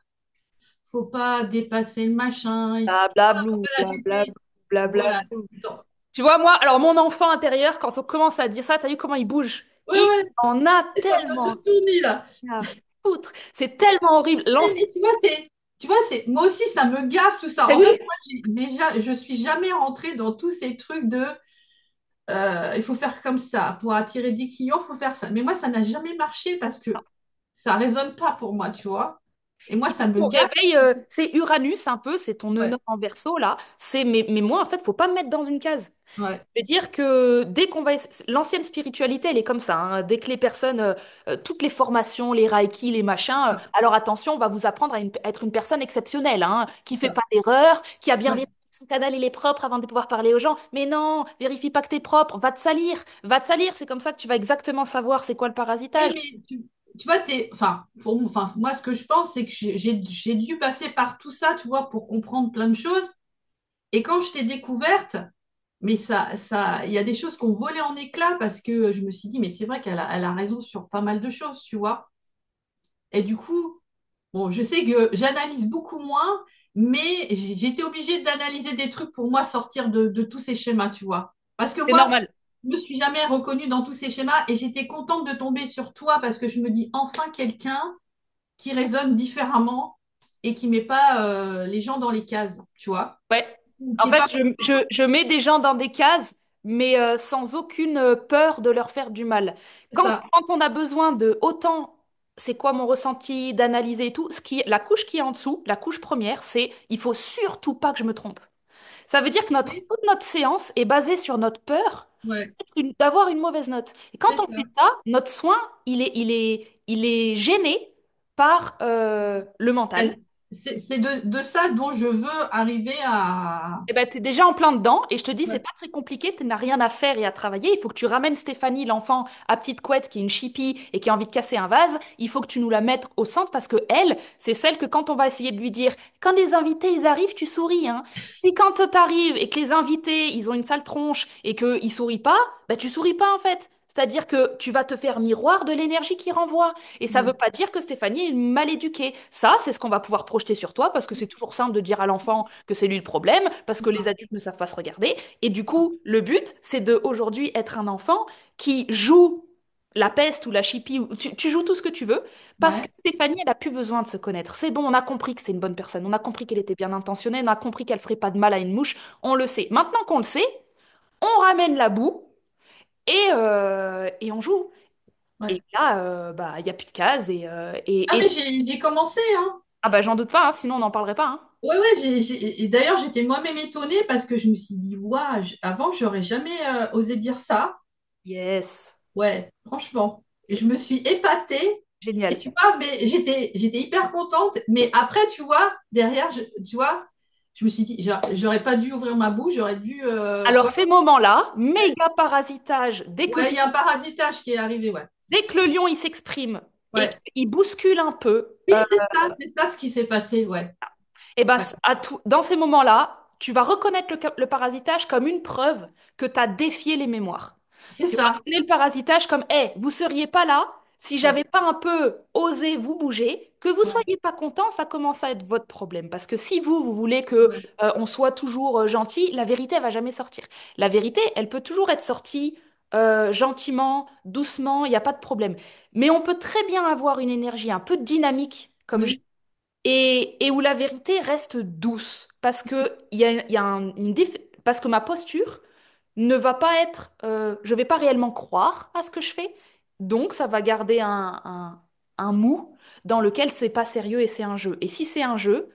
S1: Faut pas dépasser le machin.
S2: blablablou,
S1: Voilà,
S2: blablablou,
S1: voilà.
S2: blablablou.
S1: Donc,
S2: Tu vois, moi, alors mon enfant intérieur, quand on commence à dire ça, t'as vu comment il bouge?
S1: ouais,
S2: Il
S1: ouais,
S2: en a
S1: et ça fait un peu
S2: tellement
S1: tourner là.
S2: à foutre. C'est tellement horrible.
S1: Mais tu vois, moi aussi, ça me gaffe tout ça.
S2: T'as
S1: En fait,
S2: vu?
S1: moi, déjà, je suis jamais rentrée dans tous ces trucs de, il faut faire comme ça pour attirer des clients, il faut faire ça. Mais moi, ça n'a jamais marché parce que ça résonne pas pour moi, tu vois. Et moi,
S2: Et
S1: ça
S2: du
S1: me
S2: coup, au
S1: gaffe.
S2: réveil, c'est Uranus un peu, c'est ton nœud
S1: Ouais,
S2: nord en verso là. Mais moi, en fait, faut pas me mettre dans une case.
S1: ouais,
S2: Je veux dire que dès qu'on va... L'ancienne spiritualité, elle est comme ça, hein. Dès que les personnes, toutes les formations, les reiki, les machins,
S1: ça,
S2: alors attention, on va vous apprendre à être une personne exceptionnelle, hein, qui fait
S1: ça.
S2: pas d'erreur, qui a bien
S1: Ouais.
S2: vérifié que son canal il est propre avant de pouvoir parler aux gens. Mais non, vérifie pas que t'es propre, va te salir, va te salir. C'est comme ça que tu vas exactement savoir c'est quoi le
S1: Oui,
S2: parasitage.
S1: mais tu vois, enfin, enfin, moi, ce que je pense, c'est que j'ai dû passer par tout ça, tu vois, pour comprendre plein de choses. Et quand je t'ai découverte, mais il y a des choses qui ont volé en éclats parce que je me suis dit, mais c'est vrai elle a raison sur pas mal de choses, tu vois. Et du coup, bon, je sais que j'analyse beaucoup moins, mais j'ai été obligée d'analyser des trucs pour moi sortir de tous ces schémas, tu vois. Parce que
S2: C'est
S1: moi,
S2: normal.
S1: je me suis jamais reconnue dans tous ces schémas et j'étais contente de tomber sur toi parce que je me dis enfin quelqu'un qui raisonne différemment et qui met pas les gens dans les cases, tu vois.
S2: Ouais.
S1: Ou
S2: En
S1: qui est
S2: fait,
S1: pas
S2: je mets des gens dans des cases, mais sans aucune peur de leur faire du mal.
S1: ça.
S2: Quand on a besoin de autant, c'est quoi mon ressenti, d'analyser et tout, la couche qui est en dessous, la couche première, c'est il faut surtout pas que je me trompe. Ça veut dire que
S1: Oui,
S2: toute notre séance est basée sur notre peur
S1: ouais,
S2: d'avoir une mauvaise note. Et quand
S1: c'est
S2: on fait
S1: ça.
S2: ça, notre soin, il est gêné par le mental.
S1: Ben, c'est de ça dont je veux arriver à.
S2: Eh ben, t'es déjà en plein dedans et je te dis, c'est
S1: Ouais,
S2: pas très compliqué, tu n'as rien à faire et à travailler. Il faut que tu ramènes Stéphanie, l'enfant, à petite couette qui est une chipie et qui a envie de casser un vase. Il faut que tu nous la mettes au centre parce que elle, c'est celle que quand on va essayer de lui dire, quand les invités ils arrivent, tu souris, hein. Puis quand t'arrives et que les invités ils ont une sale tronche et qu'ils sourient pas, ben tu souris pas en fait. C'est-à-dire que tu vas te faire miroir de l'énergie qui renvoie. Et ça veut
S1: ouais,
S2: pas dire que Stéphanie est mal éduquée. Ça, c'est ce qu'on va pouvoir projeter sur toi parce que c'est toujours simple de dire à l'enfant que c'est lui le problème, parce
S1: c'est
S2: que les
S1: ça,
S2: adultes ne savent pas se regarder. Et du
S1: c'est ça.
S2: coup, le but, c'est de aujourd'hui être un enfant qui joue la peste ou la chipie, ou tu joues tout ce que tu veux, parce que
S1: Ouais,
S2: Stéphanie, elle a plus besoin de se connaître. C'est bon, on a compris que c'est une bonne personne, on a compris qu'elle était bien intentionnée, on a compris qu'elle ferait pas de mal à une mouche, on le sait. Maintenant qu'on le sait, on ramène la boue et on joue.
S1: ouais.
S2: Et là, bah, il n'y a plus de cases
S1: Ah, mais j'ai commencé, hein.
S2: ah bah j'en doute pas, hein, sinon on n'en parlerait pas, hein.
S1: Ouais, ouais, et d'ailleurs, j'étais moi-même étonnée parce que je me suis dit, waouh, avant, j'aurais jamais osé dire ça.
S2: Yes,
S1: Ouais, franchement. Et je
S2: yes,
S1: me suis épatée. Et
S2: génial.
S1: tu vois, mais j'étais hyper contente. Mais après, tu vois, derrière, tu vois, je me suis dit, j'aurais pas dû ouvrir ma bouche, j'aurais dû, tu
S2: Alors,
S1: vois.
S2: ces moments-là,
S1: Ouais,
S2: méga parasitage,
S1: ouais, il y a un parasitage qui est arrivé, ouais.
S2: dès que le lion il s'exprime et
S1: Ouais.
S2: qu'il bouscule un peu,
S1: Oui, c'est ça ce qui s'est passé, ouais.
S2: et ben,
S1: Ouais.
S2: dans ces moments-là, tu vas reconnaître le parasitage comme une preuve que tu as défié les mémoires.
S1: C'est
S2: Tu vas
S1: ça.
S2: reconnaître le parasitage comme, vous seriez pas là si
S1: Ouais,
S2: j'avais pas un peu osé vous bouger, que vous
S1: ouais,
S2: soyez pas content, ça commence à être votre problème. Parce que si vous voulez que
S1: ouais.
S2: on soit toujours gentil, la vérité, elle va jamais sortir. La vérité, elle peut toujours être sortie gentiment, doucement, il n'y a pas de problème. Mais on peut très bien avoir une énergie un peu dynamique, comme
S1: Oui,
S2: et où la vérité reste douce. Parce que, il y a parce que ma posture ne va pas être... je vais pas réellement croire à ce que je fais. Donc, ça va garder un mou dans lequel c'est pas sérieux et c'est un jeu. Et si c'est un jeu,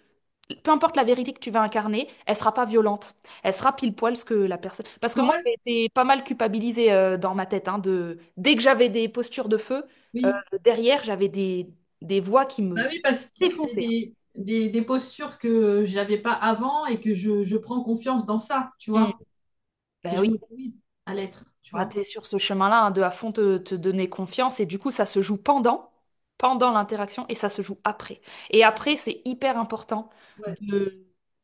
S2: peu importe la vérité que tu vas incarner, elle sera pas violente. Elle sera pile poil ce que la personne... Parce que
S1: ouais,
S2: moi,
S1: ouais,
S2: j'ai été pas mal culpabilisée dans ma tête. Hein, dès que j'avais des postures de feu, euh,
S1: oui,
S2: derrière, des voix qui
S1: Bah
S2: me
S1: oui, parce que c'est
S2: défonçaient.
S1: des postures que j'avais pas avant et que je prends confiance dans ça, tu
S2: Mm.
S1: vois, et
S2: Ben
S1: je
S2: oui.
S1: m'autorise à l'être, tu
S2: Ah,
S1: vois.
S2: t'es sur ce chemin-là, hein, de à fond te donner confiance et du coup ça se joue pendant l'interaction et ça se joue après. Et après c'est hyper important
S1: Ouais,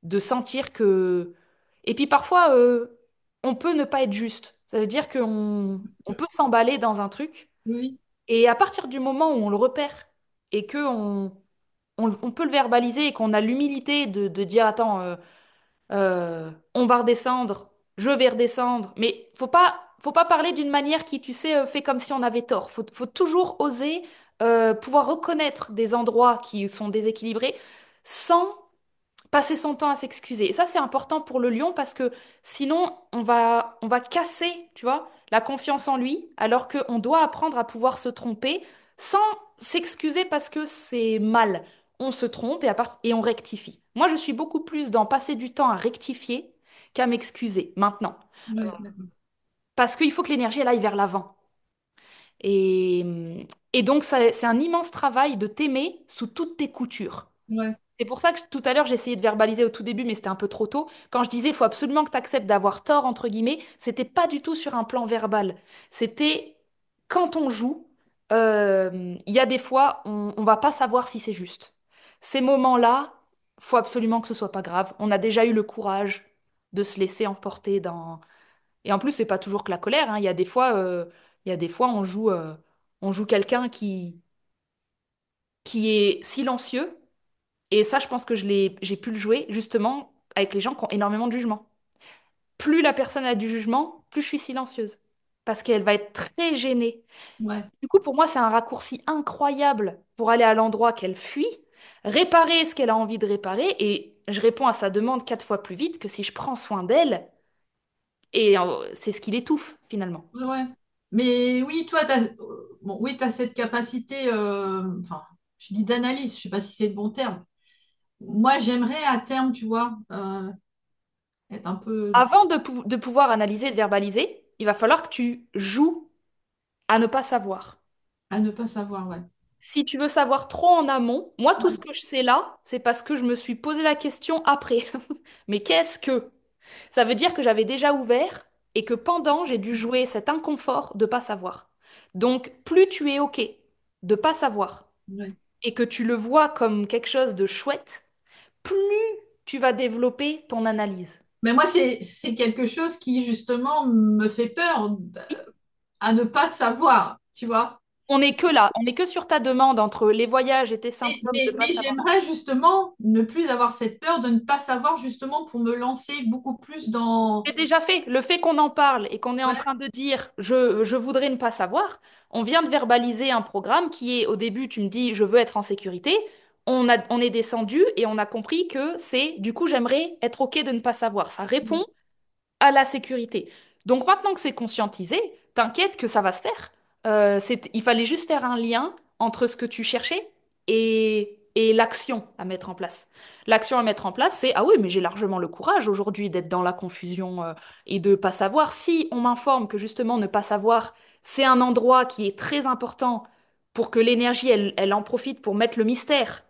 S2: de sentir que... Et puis parfois on peut ne pas être juste. Ça veut dire on peut s'emballer dans un truc
S1: oui,
S2: et à partir du moment où on le repère et que on peut le verbaliser et qu'on a l'humilité de dire attends on va redescendre, je vais redescendre. Mais faut pas parler d'une manière qui, tu sais, fait comme si on avait tort. Faut toujours oser pouvoir reconnaître des endroits qui sont déséquilibrés sans passer son temps à s'excuser. Et ça, c'est important pour le lion parce que sinon, on va casser, tu vois, la confiance en lui, alors qu'on doit apprendre à pouvoir se tromper sans s'excuser parce que c'est mal. On se trompe et on rectifie. Moi, je suis beaucoup plus dans passer du temps à rectifier qu'à m'excuser maintenant.
S1: ouais, d'accord.
S2: Parce qu'il faut que l'énergie, elle aille vers l'avant. Et, et donc, c'est un immense travail de t'aimer sous toutes tes coutures.
S1: Ouais,
S2: C'est pour ça que tout à l'heure, j'ai essayé de verbaliser au tout début, mais c'était un peu trop tôt. Quand je disais, il faut absolument que tu acceptes d'avoir tort, entre guillemets, c'était pas du tout sur un plan verbal. C'était quand on joue, il y a des fois, on va pas savoir si c'est juste. Ces moments-là, faut absolument que ce soit pas grave. On a déjà eu le courage de se laisser emporter dans... Et en plus, c'est pas toujours que la colère, hein. Il y a des fois, on joue quelqu'un qui est silencieux et ça, je pense que j'ai pu le jouer justement avec les gens qui ont énormément de jugement. Plus la personne a du jugement, plus je suis silencieuse. Parce qu'elle va être très gênée.
S1: ouais,
S2: Du coup, pour moi, c'est un raccourci incroyable pour aller à l'endroit qu'elle fuit, réparer ce qu'elle a envie de réparer, et je réponds à sa demande 4 fois plus vite que si je prends soin d'elle, et c'est ce qui l'étouffe finalement.
S1: ouais, ouais. Mais oui, toi, bon, oui, tu cette capacité, enfin, je dis d'analyse, je sais pas si c'est le bon terme. Moi, j'aimerais à terme, tu vois, être un peu
S2: Avant de pouvoir analyser et de verbaliser, il va falloir que tu joues à ne pas savoir.
S1: à ne pas savoir, ouais.
S2: Si tu veux savoir trop en amont, moi, tout ce
S1: Ouais,
S2: que je sais là, c'est parce que je me suis posé la question après. Mais qu'est-ce que? Ça veut dire que j'avais déjà ouvert et que pendant, j'ai dû jouer cet inconfort de pas savoir. Donc, plus tu es OK de pas savoir
S1: ouais.
S2: et que tu le vois comme quelque chose de chouette, plus tu vas développer ton analyse.
S1: Mais moi, c'est quelque chose qui, justement, me fait peur à ne pas savoir, tu vois.
S2: On n'est que là, on n'est que sur ta demande entre les voyages et tes symptômes de pas
S1: Mais
S2: savoir.
S1: j'aimerais justement ne plus avoir cette peur de ne pas savoir, justement, pour me lancer beaucoup plus dans...
S2: C'est déjà fait. Le fait qu'on en parle et qu'on est en
S1: Ouais,
S2: train de dire je voudrais ne pas savoir, on vient de verbaliser un programme qui est au début, tu me dis je veux être en sécurité. On est descendu et on a compris que c'est du coup j'aimerais être OK de ne pas savoir. Ça répond à la sécurité. Donc maintenant que c'est conscientisé, t'inquiète que ça va se faire. Il fallait juste faire un lien entre ce que tu cherchais et l'action à mettre en place. L'action à mettre en place, c'est ah oui, mais j'ai largement le courage aujourd'hui d'être dans la confusion et de pas savoir. Si on m'informe que justement ne pas savoir, c'est un endroit qui est très important pour que l'énergie, elle en profite pour mettre le mystère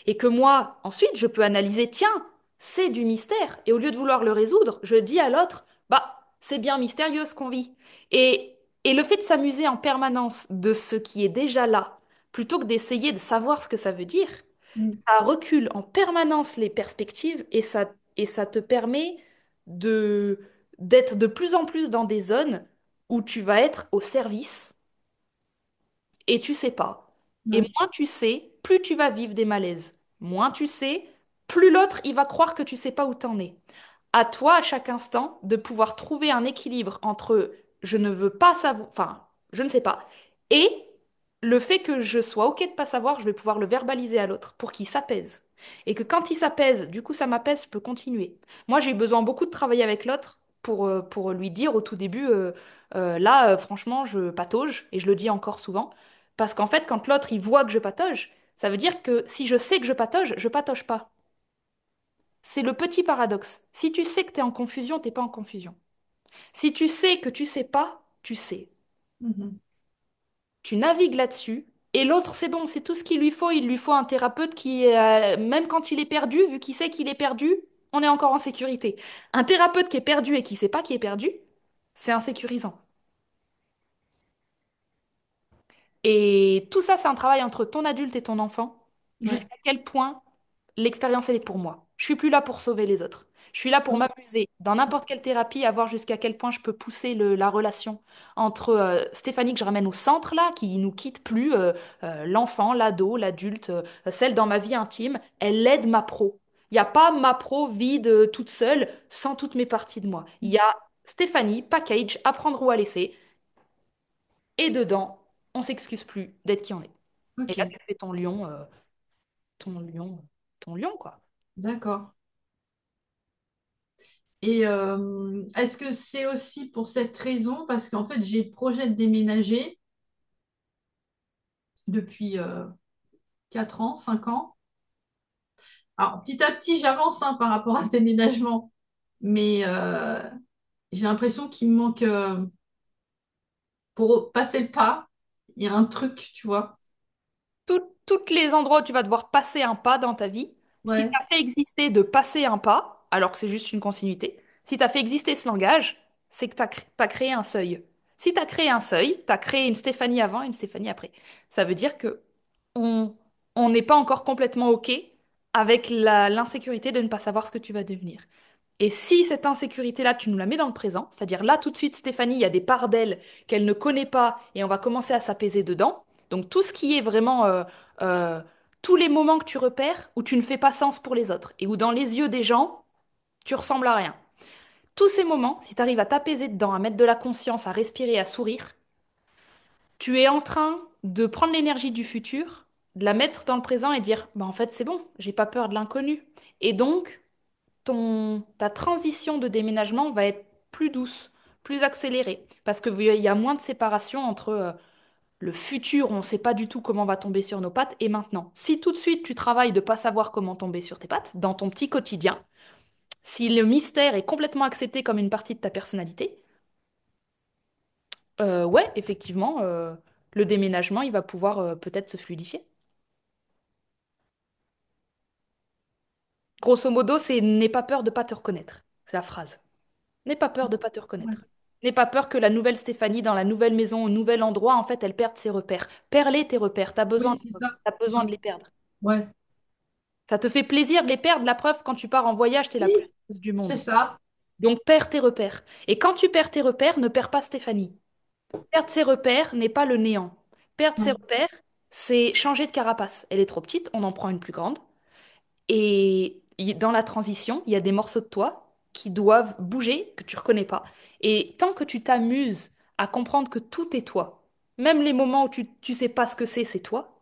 S2: et que moi, ensuite, je peux analyser, tiens, c'est du mystère. Et au lieu de vouloir le résoudre, je dis à l'autre, bah, c'est bien mystérieux ce qu'on vit. Et le fait de s'amuser en permanence de ce qui est déjà là, plutôt que d'essayer de savoir ce que ça veut dire,
S1: mm,
S2: ça recule en permanence les perspectives et ça te permet de, d'être de plus en plus dans des zones où tu vas être au service et tu sais pas. Et
S1: ouais,
S2: moins tu sais, plus tu vas vivre des malaises. Moins tu sais, plus l'autre, il va croire que tu sais pas où t'en es. À toi, à chaque instant, de pouvoir trouver un équilibre entre je ne veux pas savoir, enfin, je ne sais pas, et le fait que je sois OK de pas savoir, je vais pouvoir le verbaliser à l'autre pour qu'il s'apaise. Et que quand il s'apaise, du coup, ça m'apaise, je peux continuer. Moi, j'ai eu besoin beaucoup de travailler avec l'autre pour lui dire au tout début, là, franchement, je patauge, et je le dis encore souvent. Parce qu'en fait, quand l'autre, il voit que je patauge, ça veut dire que si je sais que je patauge pas. C'est le petit paradoxe. Si tu sais que tu es en confusion, t'es pas en confusion. Si tu sais que tu sais pas, tu sais.
S1: mhm,
S2: Tu navigues là-dessus Et l'autre, c'est bon, c'est tout ce qu'il lui faut. Il lui faut un thérapeute qui, même quand il est perdu, vu qu'il sait qu'il est perdu, on est encore en sécurité. Un thérapeute qui est perdu et qui sait pas qu'il est perdu, c'est insécurisant. Et tout ça, c'est un travail entre ton adulte et ton enfant.
S1: Ouais.
S2: Jusqu'à quel point l'expérience, elle est pour moi. Je suis plus là pour sauver les autres. Je suis là pour
S1: Donc,
S2: m'amuser dans n'importe quelle thérapie, à voir jusqu'à quel point je peux pousser la relation entre Stéphanie que je ramène au centre là, qui nous quitte plus, l'enfant, l'ado, l'adulte, celle dans ma vie intime. Elle aide ma pro. Il n'y a pas ma pro vide toute seule sans toutes mes parties de moi. Il y a Stéphanie, package, apprendre ou à laisser. Et dedans, on s'excuse plus d'être qui on est. Et là,
S1: ok,
S2: tu fais ton lion, ton lion, quoi.
S1: d'accord. Et est-ce que c'est aussi pour cette raison, parce qu'en fait, j'ai le projet de déménager depuis 4 ans, 5 ans. Alors, petit à petit, j'avance hein, par rapport à ce déménagement, mais j'ai l'impression qu'il me manque, pour passer le pas, il y a un truc, tu vois.
S2: Toutes les endroits où tu vas devoir passer un pas dans ta vie, si tu
S1: Ouais,
S2: as fait exister de passer un pas, alors que c'est juste une continuité, si tu as fait exister ce langage, c'est que tu as créé un seuil. Si tu as créé un seuil, tu as créé une Stéphanie avant, une Stéphanie après. Ça veut dire que on on n'est pas encore complètement OK avec l'insécurité de ne pas savoir ce que tu vas devenir. Et si cette insécurité-là, tu nous la mets dans le présent, c'est-à-dire là tout de suite, Stéphanie, il y a des parts d'elle qu'elle ne connaît pas et on va commencer à s'apaiser dedans. Donc tout ce qui est vraiment euh, tous les moments que tu repères où tu ne fais pas sens pour les autres et où dans les yeux des gens, tu ressembles à rien. Tous ces moments, si tu arrives à t'apaiser dedans, à mettre de la conscience, à respirer, à sourire, tu es en train de prendre l'énergie du futur, de la mettre dans le présent et dire, bah en fait c'est bon, j'ai pas peur de l'inconnu. Et donc ta transition de déménagement va être plus douce, plus accélérée, parce qu'il y a moins de séparation entre le futur, on ne sait pas du tout comment on va tomber sur nos pattes, et maintenant. Si tout de suite tu travailles de pas savoir comment tomber sur tes pattes, dans ton petit quotidien, si le mystère est complètement accepté comme une partie de ta personnalité, ouais, effectivement, le déménagement, il va pouvoir peut-être se fluidifier. Grosso modo, c'est n'aie pas peur de pas te reconnaître. C'est la phrase. N'aie pas peur de pas te
S1: ouais.
S2: reconnaître. N'aie pas peur que la nouvelle Stéphanie, dans la nouvelle maison, au nouvel endroit, en fait, elle perde ses repères. Perds-les tes repères.
S1: Oui, c'est ça.
S2: T'as besoin
S1: Ouais.
S2: de les perdre.
S1: Ouais.
S2: Ça te fait plaisir de les perdre. La preuve, quand tu pars en voyage, t'es la
S1: Oui,
S2: plus heureuse du
S1: c'est
S2: monde.
S1: ça.
S2: Donc, perds tes repères. Et quand tu perds tes repères, ne perds pas Stéphanie. Perdre ses repères n'est pas le néant. Perdre ses
S1: Ouais.
S2: repères, c'est changer de carapace. Elle est trop petite, on en prend une plus grande. Et dans la transition, il y a des morceaux de toi qui doivent bouger, que tu reconnais pas. Et tant que tu t'amuses à comprendre que tout est toi, même les moments où tu sais pas ce que c'est toi,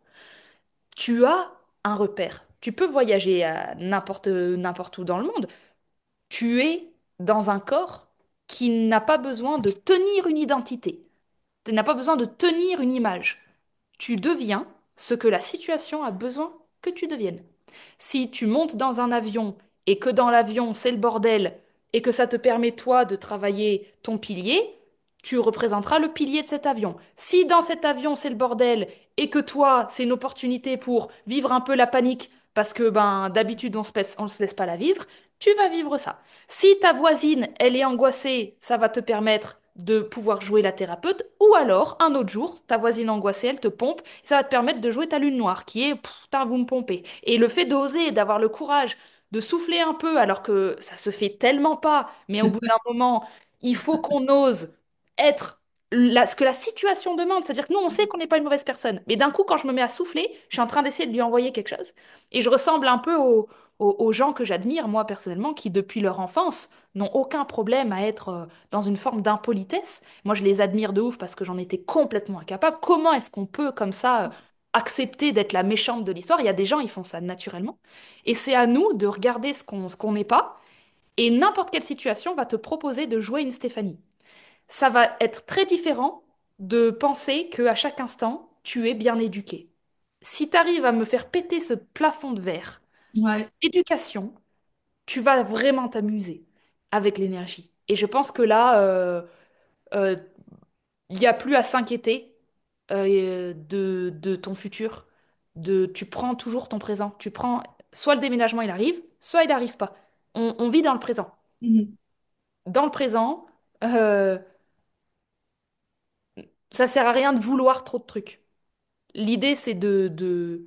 S2: tu as un repère. Tu peux voyager à n'importe où dans le monde. Tu es dans un corps qui n'a pas besoin de tenir une identité. Tu n'as pas besoin de tenir une image. Tu deviens ce que la situation a besoin que tu deviennes. Si tu montes dans un avion et que dans l'avion c'est le bordel et que ça te permet toi de travailler ton pilier, tu représenteras le pilier de cet avion. Si dans cet avion c'est le bordel et que toi c'est une opportunité pour vivre un peu la panique parce que ben d'habitude on se laisse pas la vivre, tu vas vivre ça. Si ta voisine elle est angoissée, ça va te permettre de pouvoir jouer la thérapeute, ou alors, un autre jour, ta voisine angoissée, elle te pompe, et ça va te permettre de jouer ta lune noire, qui est, putain, vous me pompez. Et le fait d'oser, d'avoir le courage de souffler un peu, alors que ça se fait tellement pas, mais au bout d'un moment, il faut qu'on ose être ce que la situation demande. C'est-à-dire que nous, on sait qu'on n'est pas une mauvaise personne. Mais d'un coup, quand je me mets à souffler, je suis en train d'essayer de lui envoyer quelque chose. Et je ressemble un peu aux gens que j'admire, moi, personnellement, qui, depuis leur enfance, n'ont aucun problème à être dans une forme d'impolitesse. Moi, je les admire de ouf parce que j'en étais complètement incapable. Comment est-ce qu'on peut, comme ça, accepter d'être la méchante de l'histoire? Il y a des gens, ils font ça naturellement. Et c'est à nous de regarder ce qu'on n'est pas. Et n'importe quelle situation va te proposer de jouer une Stéphanie. Ça va être très différent de penser qu'à chaque instant, tu es bien éduqué. Si tu arrives à me faire péter ce plafond de verre,
S1: Ouais.
S2: éducation, tu vas vraiment t'amuser avec l'énergie. Et je pense que là, euh, il n'y a plus à s'inquiéter. de ton futur. Tu prends toujours ton présent. Tu prends, soit le déménagement il arrive, soit il n'arrive pas. On vit dans le présent.
S1: Mhm.
S2: Dans le présent, euh, ça sert à rien de vouloir trop de trucs. L'idée, c'est de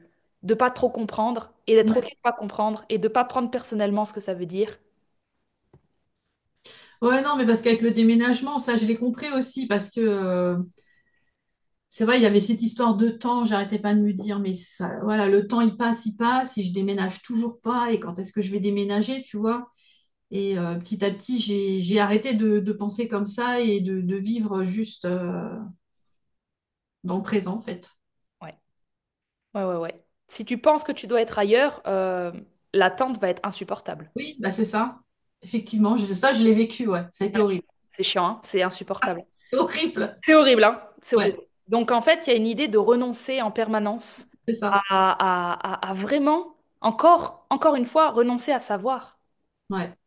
S2: pas trop comprendre et d'être OK
S1: Ouais.
S2: de pas comprendre et de pas prendre personnellement ce que ça veut dire.
S1: Ouais, non, mais parce qu'avec le déménagement, ça, je l'ai compris aussi, parce que c'est vrai, il y avait cette histoire de temps, j'arrêtais pas de me dire, mais ça, voilà, le temps, il passe, et je déménage toujours pas, et quand est-ce que je vais déménager, tu vois? Et petit à petit, j'ai arrêté de penser comme ça et de vivre juste dans le présent, en fait.
S2: Ouais, ouais, ouais, ouais. Si tu penses que tu dois être ailleurs, l'attente va être insupportable.
S1: Oui, bah c'est ça. Effectivement, ça, je l'ai vécu, ouais. Ça a été
S2: Ouais.
S1: horrible.
S2: C'est chiant, hein, c'est insupportable.
S1: C'est horrible.
S2: C'est horrible, hein? C'est
S1: Ouais,
S2: horrible. Donc en fait, il y a une idée de renoncer en permanence
S1: c'est ça.
S2: à vraiment, encore une fois, renoncer à savoir.
S1: Ouais.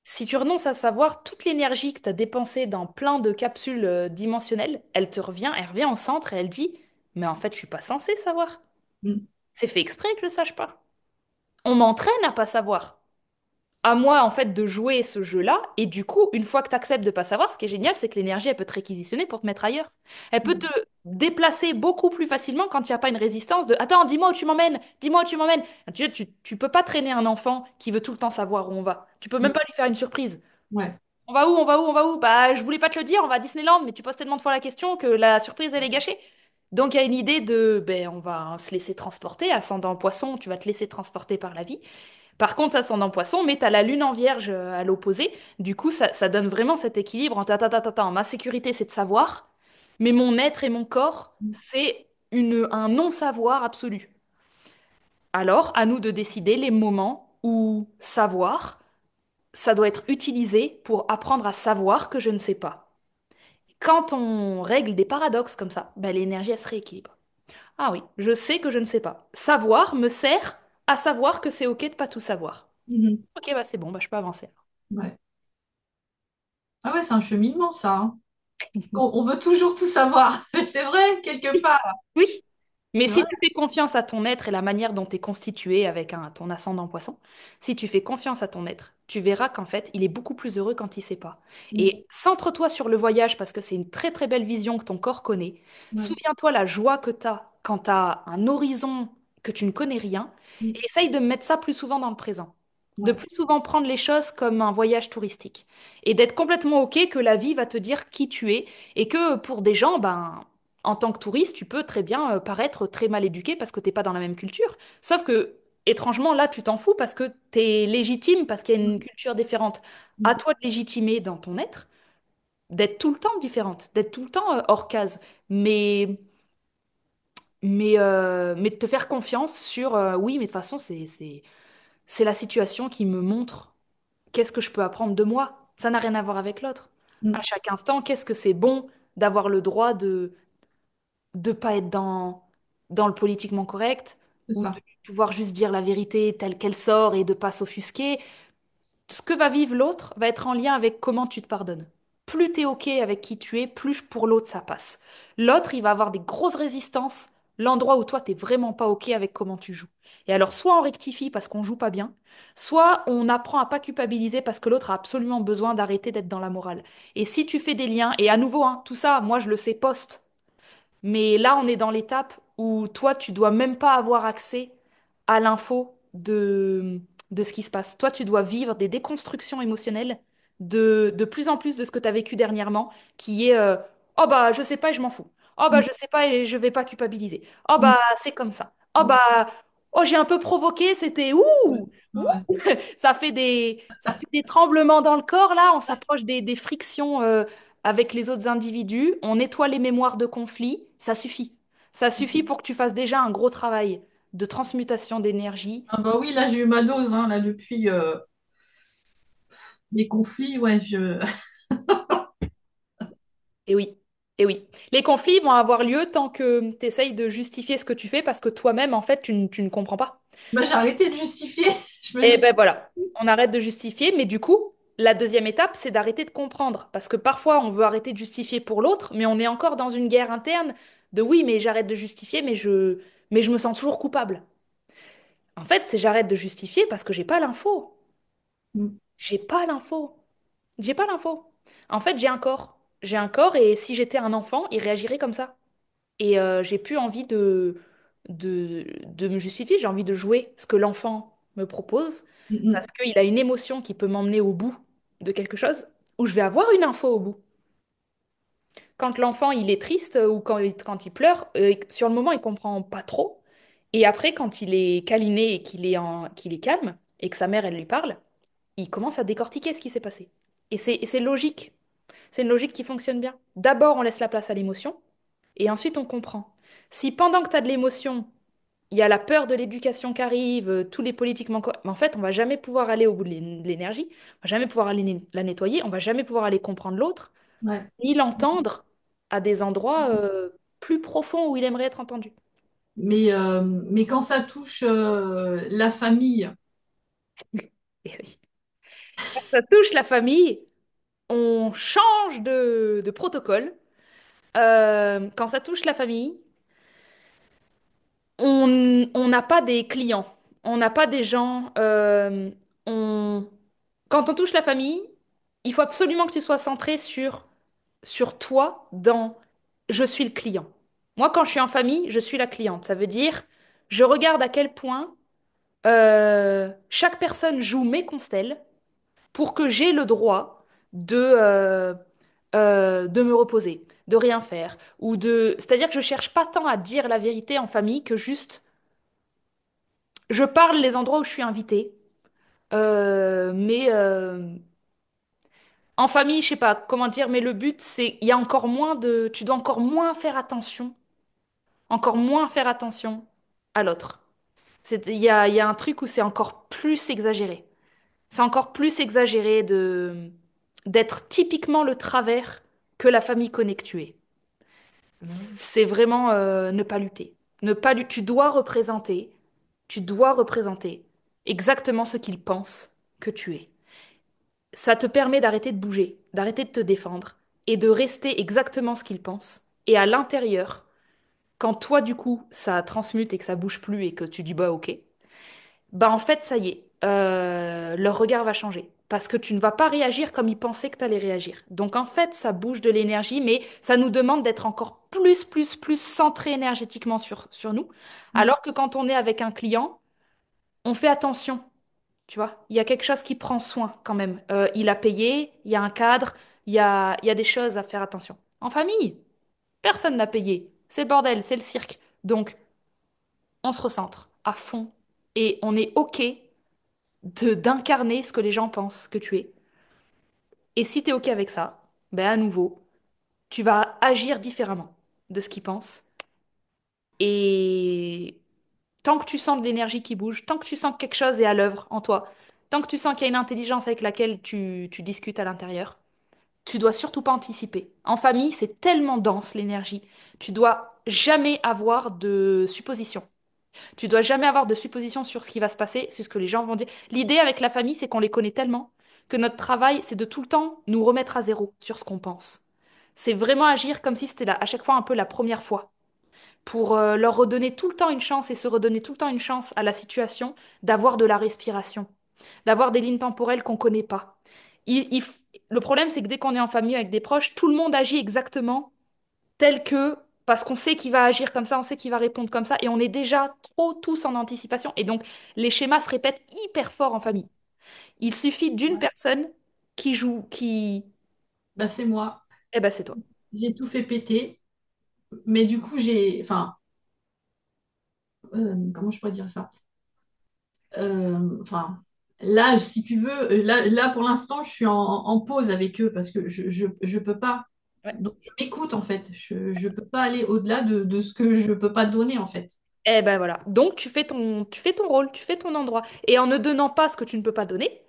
S2: Si tu renonces à savoir, toute l'énergie que tu as dépensée dans plein de capsules dimensionnelles, elle revient au centre et elle dit, mais en fait, je suis pas censée savoir.
S1: Mm.
S2: C'est fait exprès que je sache pas. On m'entraîne à pas savoir. À moi, en fait, de jouer ce jeu-là. Et du coup, une fois que tu acceptes de pas savoir, ce qui est génial, c'est que l'énergie, elle peut te réquisitionner pour te mettre ailleurs. Elle peut te
S1: Mm.
S2: déplacer beaucoup plus facilement quand il n'y a pas une résistance de «Attends, dis-moi où tu m'emmènes, dis-moi où tu m'emmènes». Tu peux pas traîner un enfant qui veut tout le temps savoir où on va. Tu peux même
S1: Mm.
S2: pas lui faire une surprise.
S1: Ouais.
S2: On va où, on va où, on va où? Bah, je voulais pas te le dire, on va à Disneyland, mais tu poses tellement de fois la question que la surprise, elle est gâchée. Donc, il y a une idée de, ben, on va se laisser transporter. Ascendant poisson, tu vas te laisser transporter par la vie. Par contre, ascendant poisson, mais tu as la lune en vierge à l'opposé. Du coup, ça donne vraiment cet équilibre entre, attends, attends, attends, ma sécurité, c'est de savoir, mais mon être et mon corps,
S1: Mm.
S2: c'est un non-savoir absolu. Alors, à nous de décider les moments où savoir, ça doit être utilisé pour apprendre à savoir que je ne sais pas. Quand on règle des paradoxes comme ça, ben, l'énergie, elle se rééquilibre. Ah oui, je sais que je ne sais pas. Savoir me sert à savoir que c'est OK de pas tout savoir.
S1: Mhm.
S2: OK, bah c'est bon, bah, je peux avancer.
S1: Ouais. Ah ouais, c'est un cheminement, ça, hein. On veut toujours tout savoir. Mais c'est vrai, quelque part.
S2: Oui, mais
S1: C'est vrai.
S2: si tu fais confiance à ton être et la manière dont tu es constitué avec ton ascendant poisson, si tu fais confiance à ton être, tu verras qu'en fait, il est beaucoup plus heureux quand il sait pas.
S1: Mm.
S2: Et centre-toi sur le voyage parce que c'est une très très belle vision que ton corps connaît.
S1: Ouais.
S2: Souviens-toi la joie que tu as quand tu as un horizon que tu ne connais rien
S1: Mm.
S2: et essaye de mettre ça plus souvent dans le présent. De
S1: Ouais.
S2: plus souvent prendre les choses comme un voyage touristique et d'être complètement OK que la vie va te dire qui tu es et que pour des gens, ben en tant que touriste, tu peux très bien paraître très mal éduqué parce que t'es pas dans la même culture. Sauf que, étrangement, là, tu t'en fous parce que t'es légitime, parce qu'il y a une culture différente. À
S1: Mm.
S2: toi de légitimer dans ton être, d'être tout le temps différente, d'être tout le temps hors case, mais, mais de te faire confiance sur oui, mais de toute façon, c'est la situation qui me montre qu'est-ce que je peux apprendre de moi. Ça n'a rien à voir avec l'autre. À
S1: Mm.
S2: chaque instant, qu'est-ce que c'est bon d'avoir le droit de pas être dans le politiquement correct
S1: C'est
S2: ou de
S1: ça.
S2: pouvoir juste dire la vérité telle qu'elle sort et de pas s'offusquer. Ce que va vivre l'autre va être en lien avec comment tu te pardonnes. Plus tu es OK avec qui tu es, plus pour l'autre ça passe. L'autre, il va avoir des grosses résistances, l'endroit où toi, t'es vraiment pas OK avec comment tu joues. Et alors, soit on rectifie parce qu'on joue pas bien, soit on apprend à pas culpabiliser parce que l'autre a absolument besoin d'arrêter d'être dans la morale. Et si tu fais des liens, et à nouveau, hein, tout ça, moi je le sais post, mais là, on est dans l'étape où toi, tu dois même pas avoir accès à l'info de ce qui se passe. Toi, tu dois vivre des déconstructions émotionnelles de plus en plus de ce que tu as vécu dernièrement, qui est oh bah je sais pas et je m'en fous. Oh bah
S1: Mm.
S2: je sais pas et je vais pas culpabiliser. Oh
S1: Mm.
S2: bah c'est comme ça. Oh
S1: Mm.
S2: bah oh j'ai un peu provoqué, c'était ouh,
S1: Ouais.
S2: ouh.
S1: Ouais.
S2: Ça fait des tremblements dans le corps là, on s'approche des frictions avec les autres individus, on nettoie les mémoires de conflit, ça suffit. Ça suffit pour que tu fasses déjà un gros travail de transmutation d'énergie.
S1: Ah bah oui, là, j'ai eu ma dose, hein, là, depuis les conflits. Ouais,
S2: Et oui, et oui. Les conflits vont avoir lieu tant que tu essayes de justifier ce que tu fais parce que toi-même, en fait, tu ne comprends pas.
S1: bah, j'ai arrêté de justifier. Je me
S2: Et
S1: dis,
S2: ben voilà, on arrête de justifier, mais du coup, la deuxième étape, c'est d'arrêter de comprendre. Parce que parfois, on veut arrêter de justifier pour l'autre, mais on est encore dans une guerre interne de oui, mais j'arrête de justifier, mais je me sens toujours coupable. En fait, c'est j'arrête de justifier parce que j'ai pas l'info.
S1: Mm,
S2: J'ai pas l'info. J'ai pas l'info. En fait, j'ai un corps. J'ai un corps et si j'étais un enfant, il réagirait comme ça. Et j'ai plus envie de me justifier, j'ai envie de jouer ce que l'enfant me propose,
S1: mm,
S2: parce
S1: mm.
S2: qu'il a une émotion qui peut m'emmener au bout de quelque chose, où je vais avoir une info au bout. Quand l'enfant il est triste ou quand il pleure, sur le moment il comprend pas trop. Et après, quand il est câliné et qu'il est calme, et que sa mère elle lui parle, il commence à décortiquer ce qui s'est passé. Et c'est logique. C'est une logique qui fonctionne bien. D'abord, on laisse la place à l'émotion. Et ensuite, on comprend. Si pendant que tu as de l'émotion, il y a la peur de l'éducation qui arrive, tous les politiquement mais en fait, on va jamais pouvoir aller au bout de l'énergie, on va jamais pouvoir aller la nettoyer, on va jamais pouvoir aller comprendre l'autre,
S1: Ouais.
S2: ni l'entendre à des endroits plus profonds où il aimerait être entendu.
S1: Mais quand ça touche la famille,
S2: Et oui. Ça touche la famille, on change de protocole. Quand ça touche la famille, on n'a pas des clients, on n'a pas des gens. On... Quand on touche la famille, il faut absolument que tu sois centré sur toi dans je suis le client. Moi, quand je suis en famille, je suis la cliente. Ça veut dire je regarde à quel point chaque personne joue mes constelles pour que j'ai le droit de me reposer, de rien faire, ou de... C'est-à-dire que je cherche pas tant à dire la vérité en famille que juste je parle les endroits où je suis invitée, mais en famille, je sais pas comment dire, mais le but, c'est il y a encore moins de... Tu dois encore moins faire attention à l'autre. Il y a un truc où c'est encore plus exagéré. C'est encore plus exagéré d'être typiquement le travers que la famille connaît que tu es. C'est vraiment ne pas lutter. Tu dois représenter exactement ce qu'ils pensent que tu es. Ça te permet d'arrêter de bouger, d'arrêter de te défendre et de rester exactement ce qu'ils pensent. Et à l'intérieur, quand toi, du coup, ça transmute et que ça bouge plus et que tu dis bah ok, bah en fait, ça y est, leur regard va changer. Parce que tu ne vas pas réagir comme ils pensaient que tu allais réagir. Donc en fait, ça bouge de l'énergie, mais ça nous demande d'être encore plus centré énergétiquement sur nous.
S1: mm,
S2: Alors que quand on est avec un client, on fait attention, tu vois. Il y a quelque chose qui prend soin quand même. Il a payé, il y a un cadre, il y a des choses à faire attention. En famille, personne n'a payé. C'est le bordel, c'est le cirque. Donc, on se recentre à fond et on est OK d'incarner ce que les gens pensent que tu es. Et si tu es OK avec ça, ben à nouveau, tu vas agir différemment de ce qu'ils pensent. Et tant que tu sens de l'énergie qui bouge, tant que tu sens que quelque chose est à l'œuvre en toi, tant que tu sens qu'il y a une intelligence avec laquelle tu discutes à l'intérieur, tu dois surtout pas anticiper. En famille, c'est tellement dense l'énergie. Tu dois jamais avoir de supposition. Tu dois jamais avoir de supposition sur ce qui va se passer, sur ce que les gens vont dire. L'idée avec la famille, c'est qu'on les connaît tellement que notre travail, c'est de tout le temps nous remettre à zéro sur ce qu'on pense. C'est vraiment agir comme si c'était à chaque fois un peu la première fois, pour leur redonner tout le temps une chance et se redonner tout le temps une chance à la situation d'avoir de la respiration, d'avoir des lignes temporelles qu'on connaît pas. Le problème, c'est que dès qu'on est en famille avec des proches, tout le monde agit exactement tel que, parce qu'on sait qu'il va agir comme ça, on sait qu'il va répondre comme ça, et on est déjà trop tous en anticipation. Et donc, les schémas se répètent hyper fort en famille. Il suffit d'une
S1: ouais.
S2: personne qui joue, qui...
S1: Bah, c'est moi.
S2: Eh ben, c'est toi.
S1: J'ai tout fait péter. Mais du coup, enfin, comment je pourrais dire ça? Enfin, là, si tu veux, là pour l'instant, je suis en pause avec eux parce que je peux pas.
S2: Ouais.
S1: Donc, je m'écoute en fait. Je peux pas aller au-delà de ce que je peux pas donner en fait.
S2: Eh ben voilà. Donc, tu fais ton rôle, tu fais ton endroit. Et en ne donnant pas ce que tu ne peux pas donner,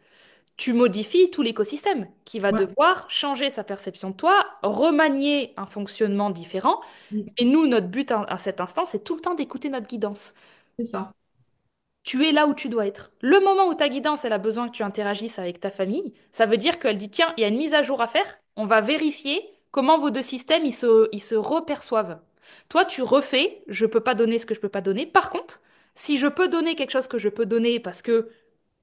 S2: tu modifies tout l'écosystème qui va
S1: Ouais,
S2: devoir changer sa perception de toi, remanier un fonctionnement différent.
S1: mm,
S2: Et nous, notre but à cet instant, c'est tout le temps d'écouter notre guidance.
S1: c'est ça.
S2: Tu es là où tu dois être. Le moment où ta guidance, elle a besoin que tu interagisses avec ta famille, ça veut dire qu'elle dit, tiens, il y a une mise à jour à faire, on va vérifier comment vos deux systèmes, ils se reperçoivent. Toi, tu refais, je peux pas donner ce que je peux pas donner. Par contre, si je peux donner quelque chose que je peux donner parce que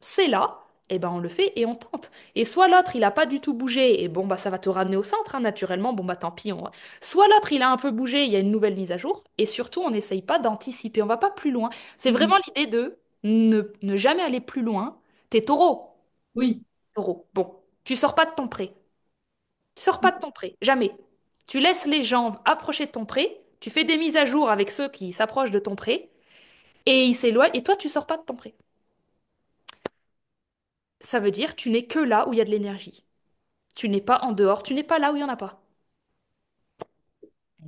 S2: c'est là, eh ben on le fait et on tente. Et soit l'autre, il a pas du tout bougé, et bon, bah ça va te ramener au centre, hein, naturellement, bon, bah tant pis. Soit l'autre, il a un peu bougé, il y a une nouvelle mise à jour, et surtout, on n'essaye pas d'anticiper, on va pas plus loin. C'est
S1: Mhm.
S2: vraiment l'idée de ne jamais aller plus loin. T'es taureau,
S1: Oui.
S2: taureau. Bon, tu sors pas de ton pré. Tu sors pas de ton pré, jamais. Tu laisses les gens approcher de ton pré, tu fais des mises à jour avec ceux qui s'approchent de ton pré, et ils s'éloignent, et toi, tu sors pas de ton pré. Ça veut dire tu n'es que là où il y a de l'énergie. Tu n'es pas en dehors, tu n'es pas là où il n'y en a pas.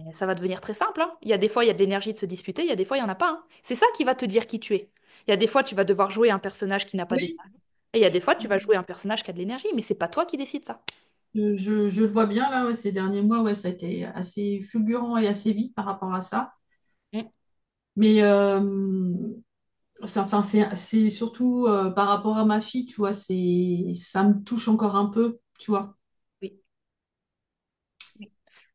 S2: Et ça va devenir très simple, hein. Il y a des fois, il y a de l'énergie de se disputer, il y a des fois, il n'y en a pas, hein. C'est ça qui va te dire qui tu es. Il y a des fois, tu vas devoir jouer un personnage qui n'a pas
S1: Oui.
S2: d'énergie. Et il y a des fois, tu vas jouer un personnage qui a de l'énergie, mais c'est pas toi qui décides ça.
S1: Je le vois bien là, ouais, ces derniers mois, ouais, ça a été assez fulgurant et assez vite par rapport à ça.
S2: Mm.
S1: Mais enfin, c'est surtout par rapport à ma fille, tu vois, ça me touche encore un peu, tu vois.
S2: Oui.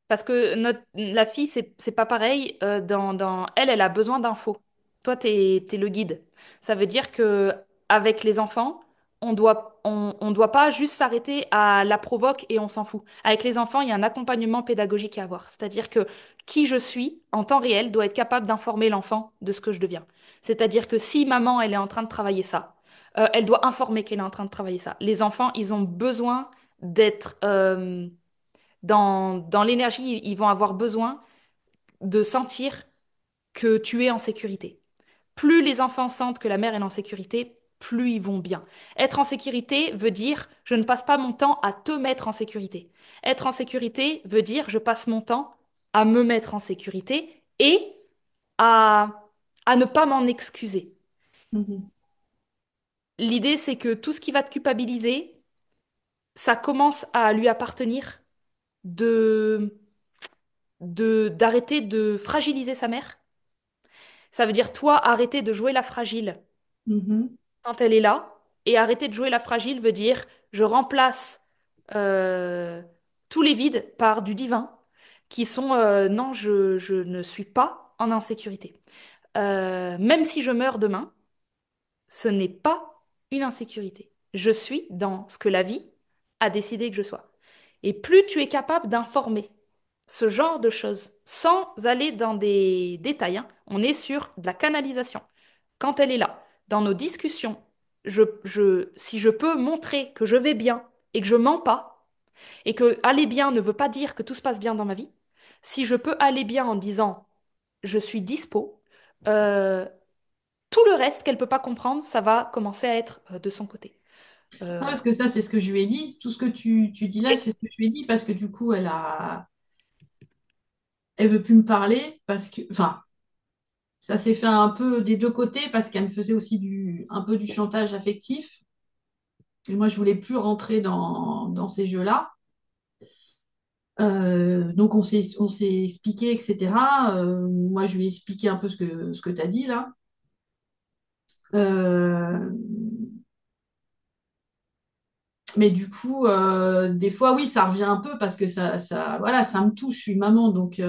S2: Parce que la fille, c'est pas pareil. Elle, elle a besoin d'infos. Toi, t'es le guide. Ça veut dire que avec les enfants, on doit pas juste s'arrêter à la provoque et on s'en fout. Avec les enfants, il y a un accompagnement pédagogique à avoir. C'est-à-dire que qui je suis en temps réel doit être capable d'informer l'enfant de ce que je deviens. C'est-à-dire que si maman, elle est en train de travailler ça, elle doit informer qu'elle est en train de travailler ça. Les enfants, ils ont besoin d'être dans l'énergie, ils vont avoir besoin de sentir que tu es en sécurité. Plus les enfants sentent que la mère est en sécurité, plus ils vont bien. Être en sécurité veut dire je ne passe pas mon temps à te mettre en sécurité. Être en sécurité veut dire je passe mon temps à me mettre en sécurité et à ne pas m'en excuser.
S1: Mhm.
S2: L'idée, c'est que tout ce qui va te culpabiliser, ça commence à lui appartenir de, d'arrêter de fragiliser sa mère. Ça veut dire, toi, arrêter de jouer la fragile
S1: Mhm.
S2: quand elle est là. Et arrêter de jouer la fragile veut dire, je remplace euh, tous les vides par du divin, qui sont, non, je ne suis pas en insécurité. Même si je meurs demain, ce n'est pas une insécurité. Je suis dans ce que la vie a décidé que je sois. Et plus tu es capable d'informer ce genre de choses, sans aller dans des détails, hein, on est sur de la canalisation. Quand elle est là, dans nos discussions, si je peux montrer que je vais bien et que je mens pas, et que aller bien ne veut pas dire que tout se passe bien dans ma vie, si je peux aller bien en disant je suis dispo, euh, tout le reste qu'elle peut pas comprendre, ça va commencer à être de son côté.
S1: Non,
S2: Euh,
S1: parce que ça, c'est ce que je lui ai dit. Tout ce que tu dis là,
S2: oui,
S1: c'est ce que je lui ai dit parce que du coup, elle veut plus me parler parce que, enfin, ça s'est fait un peu des deux côtés parce qu'elle me faisait aussi un peu du chantage affectif. Et moi, je voulais plus rentrer dans ces jeux-là. Donc, on s'est expliqué, etc. Moi, je lui ai expliqué un peu ce que tu as dit là. Euh, mais du coup, des fois, oui, ça revient un peu parce que voilà, ça me touche. Je suis maman, donc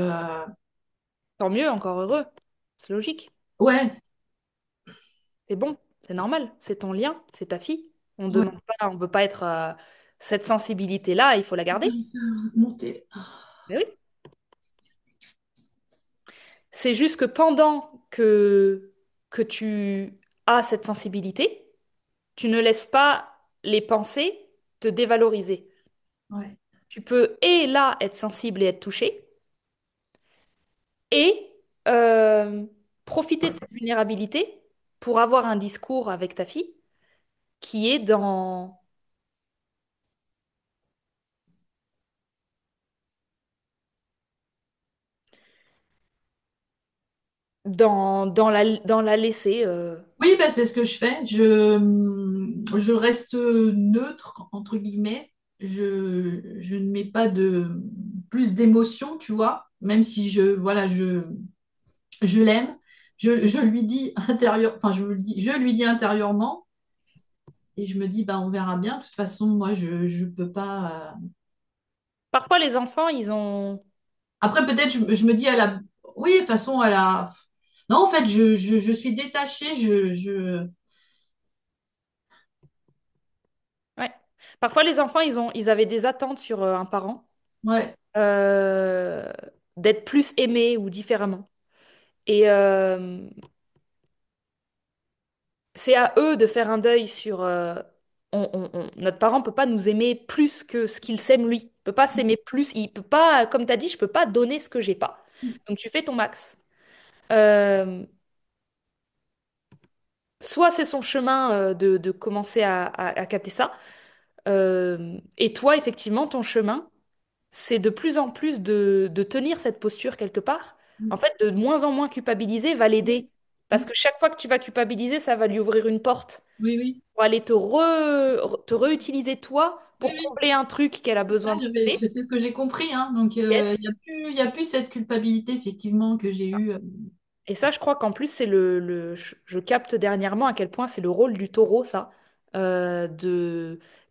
S2: tant mieux, encore heureux. C'est logique.
S1: ouais,
S2: C'est bon, c'est normal. C'est ton lien, c'est ta fille. On
S1: ouais.
S2: demande pas, on veut pas être cette sensibilité-là, il faut la garder.
S1: J'arrive pas à monter.
S2: Mais oui. C'est juste que pendant que tu as cette sensibilité, tu ne laisses pas les pensées te dévaloriser.
S1: Ouais.
S2: Tu peux et là être sensible et être touché, et profiter de cette vulnérabilité pour avoir un discours avec ta fille qui est dans la laisser.
S1: Oui, bah, c'est ce que je fais. Je reste neutre, entre guillemets. Je ne mets pas de plus d'émotion, tu vois, même si voilà, je l'aime. Je lui dis enfin, je lui dis intérieurement et je me dis, bah, on verra bien. De toute façon, moi, je peux pas.
S2: Parfois, les enfants, ils ont...
S1: Après, peut-être, je me dis, Oui, de toute façon, elle a. Non, en fait, je suis détachée.
S2: Ouais. Parfois, les enfants, ils avaient des attentes sur un parent,
S1: Ouais,
S2: euh, d'être plus aimés ou différemment. Et c'est à eux de faire un deuil sur... notre parent peut pas nous aimer plus que ce qu'il s'aime lui. Il peut pas s'aimer plus. Il peut pas, comme tu as dit, je peux pas donner ce que j'ai pas. Donc tu fais ton max. Euh, Soit c'est son chemin de commencer à capter ça. Et toi, effectivement, ton chemin, c'est de plus en plus de tenir cette posture quelque part. En fait, de moins en moins culpabiliser va
S1: oui,
S2: l'aider. Parce que chaque fois que tu vas culpabiliser, ça va lui ouvrir une porte
S1: oui, oui,
S2: pour aller te réutiliser toi
S1: oui,
S2: pour
S1: oui.
S2: combler un truc qu'elle a
S1: Ouais,
S2: besoin de combler.
S1: c'est ce que j'ai compris, hein. Donc,
S2: Yes.
S1: il y a plus cette culpabilité, effectivement, que j'ai eue.
S2: Et ça, je crois qu'en plus, c'est je capte dernièrement à quel point c'est le rôle du taureau, ça,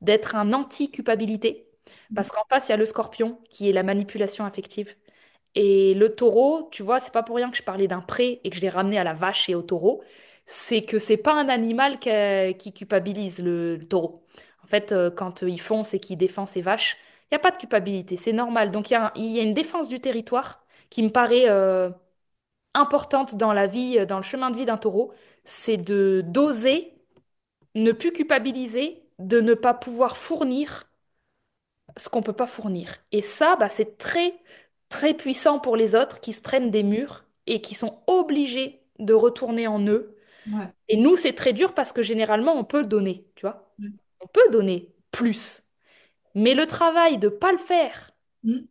S2: d'être un anti-culpabilité. Parce qu'en face, il y a le scorpion, qui est la manipulation affective. Et le taureau, tu vois, c'est pas pour rien que je parlais d'un pré et que je l'ai ramené à la vache et au taureau. C'est que c'est pas un animal qui culpabilise le taureau. En fait, quand il fonce et qu'il défend ses vaches, il n'y a pas de culpabilité, c'est normal. Donc il y a une défense du territoire qui me paraît importante dans la vie, dans le chemin de vie d'un taureau, c'est de d'oser ne plus culpabiliser, de ne pas pouvoir fournir ce qu'on peut pas fournir. Et ça, bah, c'est très, très puissant pour les autres qui se prennent des murs et qui sont obligés de retourner en eux.
S1: Ouais,
S2: Et nous, c'est très dur parce que généralement, on peut le donner, tu vois.
S1: ouais.
S2: On peut donner plus. Mais le travail de pas le faire
S1: Mm,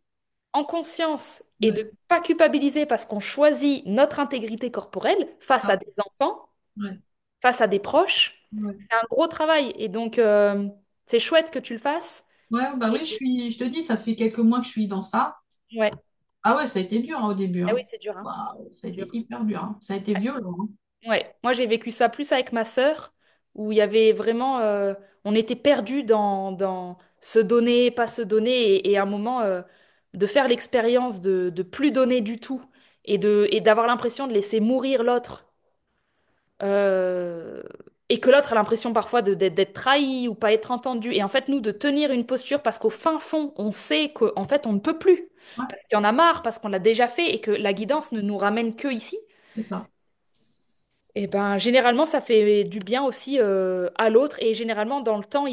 S2: en conscience et
S1: ouais,
S2: de pas culpabiliser parce qu'on choisit notre intégrité corporelle face à
S1: ça,
S2: des enfants,
S1: ouais,
S2: face à des proches,
S1: ouais.
S2: c'est un gros travail. Et donc, c'est chouette que tu le fasses.
S1: Ouais, bah oui,
S2: Et-
S1: je te dis, ça fait quelques mois que je suis dans ça.
S2: Ouais.
S1: Ah ouais, ça a été dur, hein, au début,
S2: Ah oui,
S1: hein.
S2: c'est dur, hein.
S1: Waouh, ça a
S2: C'est dur.
S1: été hyper dur, hein. Ça a été violent, hein.
S2: Ouais, moi j'ai vécu ça plus avec ma sœur, où il y avait vraiment, on était perdus dans se donner, pas se donner, et à un moment de faire l'expérience de plus donner du tout et d'avoir l'impression de laisser mourir l'autre, euh, et que l'autre a l'impression parfois d'être trahi ou pas être entendu, et en fait nous de tenir une posture parce qu'au fin fond on sait qu'en fait on ne peut plus,
S1: Ouais,
S2: parce qu'il y en a marre, parce qu'on l'a déjà fait et que la guidance ne nous ramène que ici.
S1: c'est ça.
S2: Et ben, généralement, ça fait du bien aussi à l'autre et généralement, dans le temps,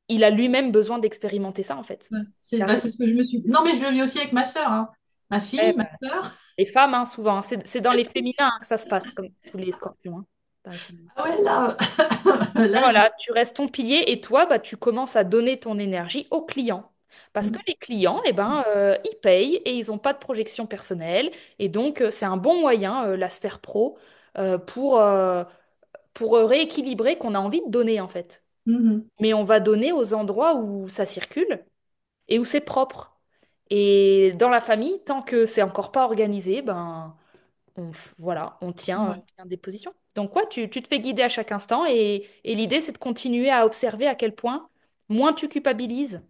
S2: il a lui-même besoin d'expérimenter ça, en fait.
S1: Ouais.
S2: Il
S1: Bah,
S2: arrive.
S1: c'est ce que je me suis. Non, mais je le vis aussi avec ma sœur, hein. Ma
S2: Ouais,
S1: fille, ma
S2: bah,
S1: sœur.
S2: les femmes, hein, souvent, hein. C'est dans les féminins hein, que ça se passe, comme tous les scorpions, hein, dans les féminins.
S1: Ah ouais, là,
S2: Et
S1: là,
S2: voilà, tu restes ton pilier et toi, bah, tu commences à donner ton énergie aux clients. Parce que les clients, eh ben, ils payent et ils n'ont pas de projection personnelle. Et donc, c'est un bon moyen, la sphère pro, pour rééquilibrer qu'on a envie de donner, en fait.
S1: Mhm.
S2: Mais on va donner aux endroits où ça circule et où c'est propre. Et dans la famille, tant que c'est encore pas organisé, ben voilà,
S1: Ouais.
S2: on tient des positions. Donc ouais, tu te fais guider à chaque instant et l'idée c'est de continuer à observer à quel point moins tu culpabilises,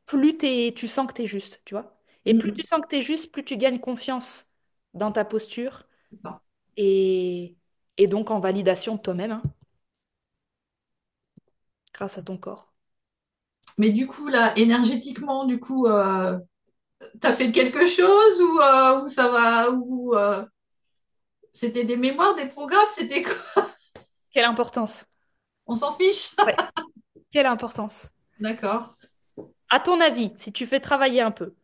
S2: plus tu sens que tu es juste, tu vois. Et plus tu
S1: Mhm.
S2: sens que tu es juste, plus tu gagnes confiance dans ta posture
S1: C'est ça.
S2: et, et donc en validation de toi-même, hein, grâce à ton corps.
S1: Mais du coup, là, énergétiquement, du coup, t'as fait quelque chose ou ça va, ou c'était des mémoires, des programmes, c'était quoi?
S2: Quelle importance?
S1: On s'en fiche?
S2: Ouais. Quelle importance?
S1: D'accord.
S2: À ton avis, si tu fais travailler un peu,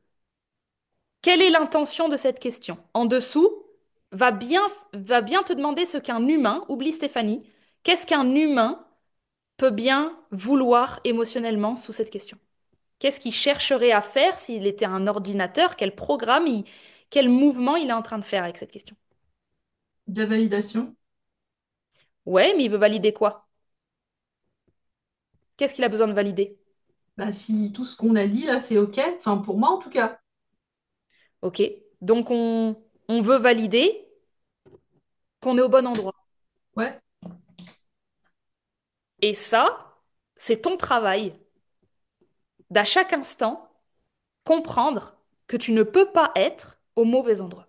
S2: quelle est l'intention de cette question? En dessous, va bien, va bien te demander ce qu'un humain, oublie Stéphanie, qu'est-ce qu'un humain peut bien vouloir émotionnellement sous cette question? Qu'est-ce qu'il chercherait à faire s'il était un ordinateur? Quel programme, quel mouvement il est en train de faire avec cette question?
S1: De la validation.
S2: Ouais, mais il veut valider quoi? Qu'est-ce qu'il a besoin de valider?
S1: Bah, si tout ce qu'on a dit là, c'est OK, enfin pour moi en tout cas.
S2: Ok, donc on veut valider qu'on est au bon endroit.
S1: Ouais.
S2: Et ça, c'est ton travail d'à chaque instant comprendre que tu ne peux pas être au mauvais endroit.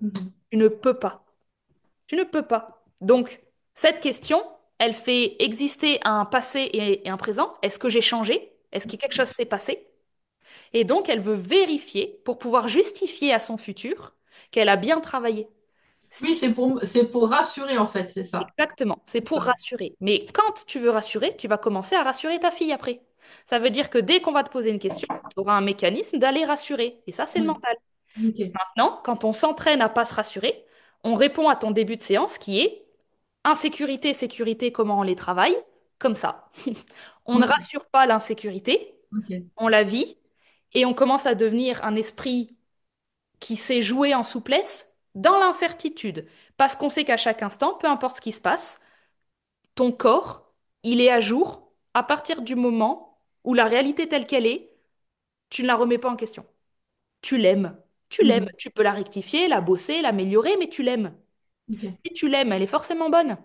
S1: Mhm.
S2: Tu ne peux pas. Tu ne peux pas. Donc, cette question, elle fait exister un passé et un présent. Est-ce que j'ai changé? Est-ce que quelque chose s'est passé? Et donc, elle veut vérifier pour pouvoir justifier à son futur qu'elle a bien travaillé.
S1: Oui,
S2: Si
S1: c'est pour rassurer, en fait, c'est ça.
S2: Exactement, c'est
S1: C'est
S2: pour
S1: ça.
S2: rassurer. Mais quand tu veux rassurer, tu vas commencer à rassurer ta fille après. Ça veut dire que dès qu'on va te poser une question, tu auras un mécanisme d'aller rassurer. Et ça, c'est le
S1: Oui,
S2: mental.
S1: ok.
S2: Maintenant, quand on s'entraîne à pas se rassurer, on répond à ton début de séance qui est insécurité, sécurité, comment on les travaille? Comme ça. On ne
S1: Ok,
S2: rassure pas l'insécurité,
S1: ok.
S2: on la vit et on commence à devenir un esprit qui sait jouer en souplesse dans l'incertitude. Parce qu'on sait qu'à chaque instant, peu importe ce qui se passe, ton corps, il est à jour à partir du moment où la réalité telle qu'elle est, tu ne la remets pas en question. Tu l'aimes. Tu l'aimes.
S1: Mhm.
S2: Tu peux la rectifier, la bosser, l'améliorer, mais tu l'aimes.
S1: Ok.
S2: Si tu l'aimes, elle est forcément bonne.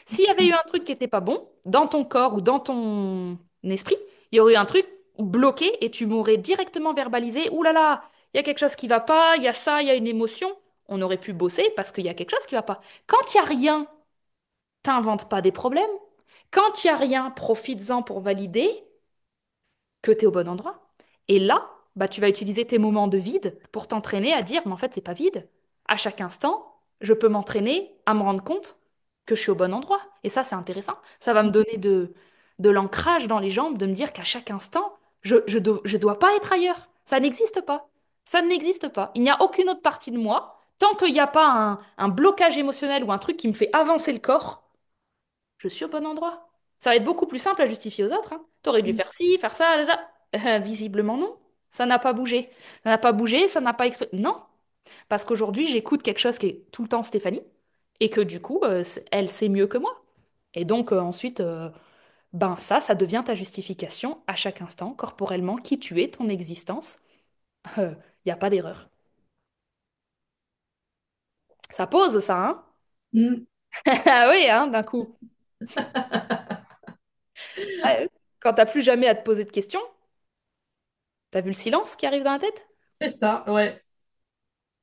S2: S'il y avait eu un truc qui n'était pas bon, dans ton corps ou dans ton esprit, il y aurait eu un truc bloqué et tu m'aurais directement verbalisé, ouh là là, il y a quelque chose qui va pas, il y a ça, il y a une émotion. On aurait pu bosser parce qu'il y a quelque chose qui va pas. Quand il y a rien, t'inventes pas des problèmes. Quand il y a rien, profites-en pour valider que tu es au bon endroit. Et là, bah, tu vas utiliser tes moments de vide pour t'entraîner à dire, mais en fait, c'est pas vide. À chaque instant, je peux m'entraîner à me rendre compte que je suis au bon endroit. Et ça, c'est intéressant. Ça va me donner de l'ancrage dans les jambes, de me dire qu'à chaque instant, je dois pas être ailleurs. Ça n'existe pas. Ça n'existe pas. Il n'y a aucune autre partie de moi. Tant qu'il n'y a pas un blocage émotionnel ou un truc qui me fait avancer le corps, je suis au bon endroit. Ça va être beaucoup plus simple à justifier aux autres, hein. T'aurais dû faire ci, faire ça, ça. Visiblement non. Ça n'a pas bougé. Ça n'a pas bougé, ça n'a pas Non. Parce qu'aujourd'hui, j'écoute quelque chose qui est tout le temps Stéphanie et que du coup, elle sait mieux que moi. Et donc ensuite, ben ça devient ta justification à chaque instant, corporellement, qui tu es, ton existence. Il n'y a pas d'erreur. Ça pose ça, hein?
S1: Mm.
S2: Ah oui, hein, d'un coup. Ouais. Quand t'as plus jamais à te poser de questions, t'as vu le silence qui arrive dans la tête?
S1: C'est ça, ouais,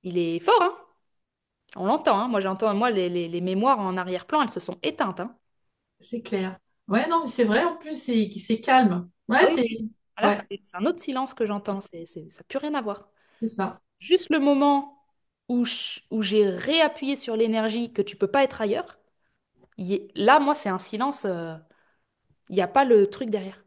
S2: Il est fort, hein? On l'entend, hein. Moi, j'entends, moi, les mémoires en arrière-plan, elles se sont éteintes, hein.
S1: c'est clair. Ouais, non, mais c'est vrai, en plus, c'est calme.
S2: Ah
S1: Ouais,
S2: oui,
S1: c'est
S2: oui. Ah, là,
S1: ouais,
S2: c'est un autre silence que j'entends. Ça n'a plus rien à voir.
S1: c'est ça.
S2: Juste le moment où j'ai réappuyé sur l'énergie que tu peux pas être ailleurs, là, moi, c'est un silence. Il n'y a pas le truc derrière.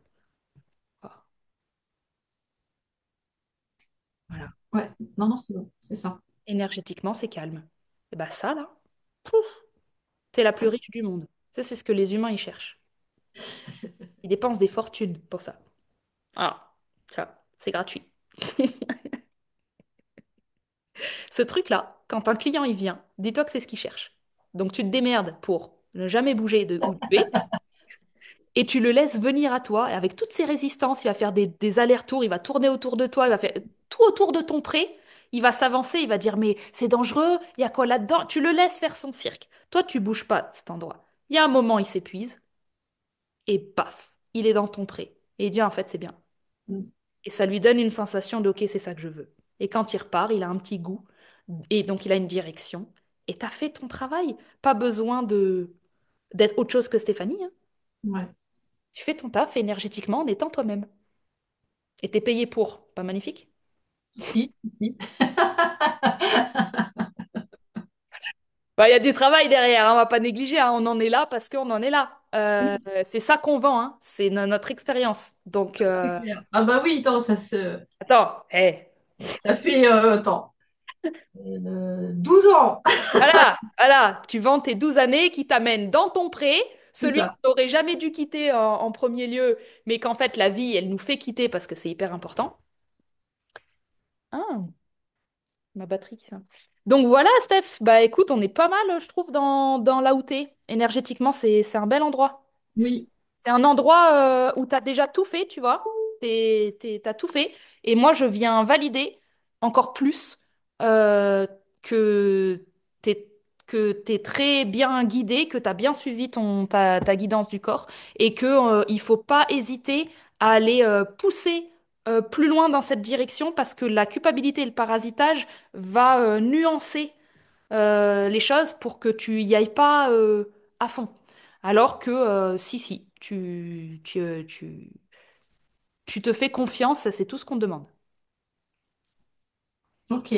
S2: Voilà.
S1: Ouais, non, non, c'est bon, c'est ça.
S2: Énergétiquement, c'est calme. Et bah ça, là, t'es la plus riche du monde. Ça, c'est ce que les humains, ils cherchent. Ils dépensent des fortunes pour ça. Ah, ça, c'est gratuit. Ce truc-là, quand un client il vient, dis-toi que c'est ce qu'il cherche. Donc tu te démerdes pour ne jamais bouger de où tu es et tu le laisses venir à toi. Et avec toutes ces résistances, il va faire des allers-retours, il va tourner autour de toi, il va faire tout autour de ton pré. Il va s'avancer, il va dire mais c'est dangereux, il y a quoi là-dedans? Tu le laisses faire son cirque. Toi, tu bouges pas de cet endroit. Il y a un moment, il s'épuise et paf, il est dans ton pré. Et il dit en fait c'est bien.
S1: Mm.
S2: Et ça lui donne une sensation de OK, c'est ça que je veux. Et quand il repart, il a un petit goût. Et donc il a une direction. Et t'as fait ton travail. Pas besoin de d'être autre chose que Stéphanie, hein.
S1: Ouais,
S2: Tu fais ton taf énergétiquement en étant toi-même. Et t'es payé pour. Pas magnifique?
S1: si, si.
S2: Bah, il y a du travail derrière, hein, on va pas négliger, hein. On en est là parce qu'on en est là. C'est ça qu'on vend, hein. C'est notre expérience. Donc,
S1: C'est clair. Ah bah oui, attends,
S2: attends,
S1: ça fait attends, 12 ans.
S2: voilà, voilà, tu vends tes 12 années qui t'amènent dans ton pré,
S1: C'est
S2: celui
S1: ça.
S2: qu'on n'aurait jamais dû quitter en premier lieu, mais qu'en fait la vie, elle nous fait quitter parce que c'est hyper important. Ah, ma batterie qui s'en- Donc voilà, Steph, bah écoute, on est pas mal, je trouve, dans là où t'es. Énergétiquement, c'est un bel endroit.
S1: Oui,
S2: C'est un endroit où tu as déjà tout fait, tu vois. T'as tout fait. Et moi, je viens valider encore plus euh, que t'es, que t'es très bien guidé, que tu as bien suivi ta guidance du corps et que, il faut pas hésiter à aller pousser. plus loin dans cette direction parce que la culpabilité et le parasitage va nuancer les choses pour que tu y ailles pas à fond. Alors que si, tu te fais confiance, c'est tout ce qu'on te demande.
S1: Ok.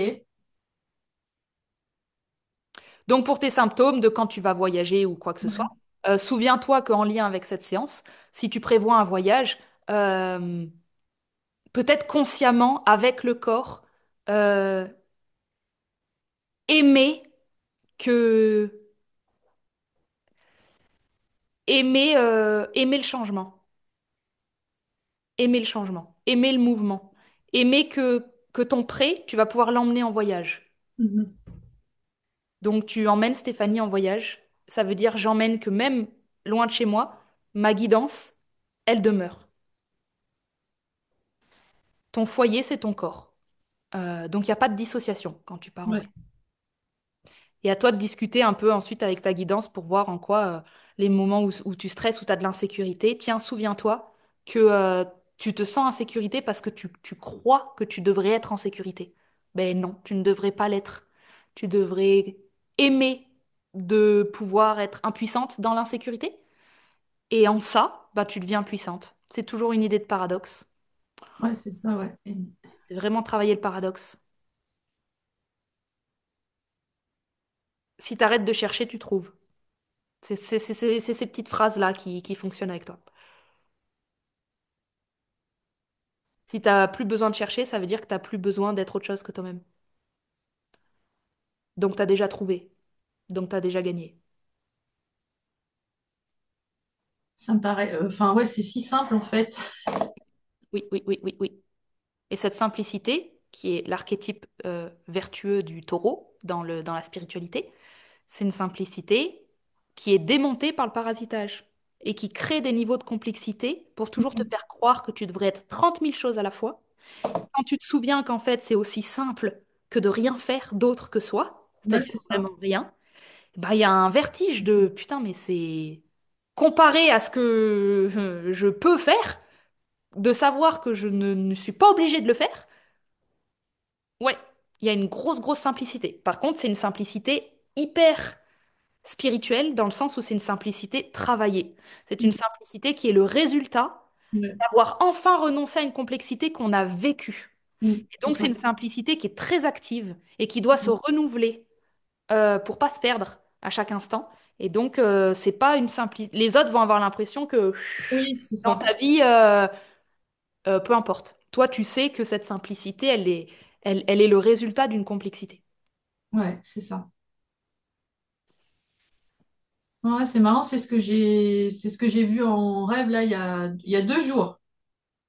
S2: Donc pour tes symptômes de quand tu vas voyager ou quoi que ce soit,
S1: Ouais.
S2: souviens-toi qu'en lien avec cette séance, si tu prévois un voyage, euh, peut-être consciemment avec le corps, euh, aimer que aimer le changement, aimer le changement, aimer le mouvement, aimer que ton prêt, tu vas pouvoir l'emmener en voyage.
S1: Mhm.
S2: Donc tu emmènes Stéphanie en voyage. Ça veut dire j'emmène que même loin de chez moi, ma guidance, elle demeure. Ton foyer, c'est ton corps. Donc il n'y a pas de dissociation quand tu pars en voyage.
S1: Ouais.
S2: Et à toi de discuter un peu ensuite avec ta guidance pour voir en quoi les moments où tu stresses, où tu as de l'insécurité. Tiens, souviens-toi que tu te sens en sécurité parce que tu crois que tu devrais être en sécurité. Ben non, tu ne devrais pas l'être. Tu devrais aimer de pouvoir être impuissante dans l'insécurité. Et en ça, bah, tu deviens puissante. C'est toujours une idée de paradoxe.
S1: Ouais, c'est ça, ouais.
S2: C'est vraiment travailler le paradoxe. Si tu arrêtes de chercher, tu trouves. C'est ces petites phrases-là qui fonctionnent avec toi. Si t'as plus besoin de chercher, ça veut dire que t'as plus besoin d'être autre chose que toi-même. Donc t'as déjà trouvé. Donc t'as déjà gagné.
S1: Ça me paraît. Enfin, ouais, c'est si simple en fait.
S2: Oui, oui, oui, oui, oui. Et cette simplicité, qui est l'archétype vertueux du taureau dans la spiritualité, c'est une simplicité qui est démontée par le parasitage et qui crée des niveaux de complexité pour toujours te faire croire que tu devrais être 30 000 choses à la fois. Quand tu te souviens qu'en fait c'est aussi simple que de rien faire d'autre que soi,
S1: Ouais,
S2: c'est-à-dire
S1: c'est ça.
S2: vraiment rien, bah, il y a un vertige de putain, mais c'est comparé à ce que je peux faire, de savoir que je ne suis pas obligée de le faire. Ouais, il y a une grosse, grosse simplicité. Par contre, c'est une simplicité hyper spirituelle dans le sens où c'est une simplicité travaillée. C'est une simplicité qui est le résultat
S1: Ouais.
S2: d'avoir enfin renoncé à une complexité qu'on a vécue. Et
S1: C'est
S2: donc, c'est
S1: ça.
S2: une simplicité qui est très active et qui doit se renouveler pour pas se perdre à chaque instant. Et donc, c'est pas une simplicité. Les autres vont avoir l'impression que
S1: Oui, c'est
S2: dans
S1: ça.
S2: ta vie, peu importe. Toi, tu sais que cette simplicité, elle est le résultat d'une complexité.
S1: Ouais, c'est ça. Ouais, c'est marrant, c'est ce que j'ai vu en rêve là il y a 2 jours.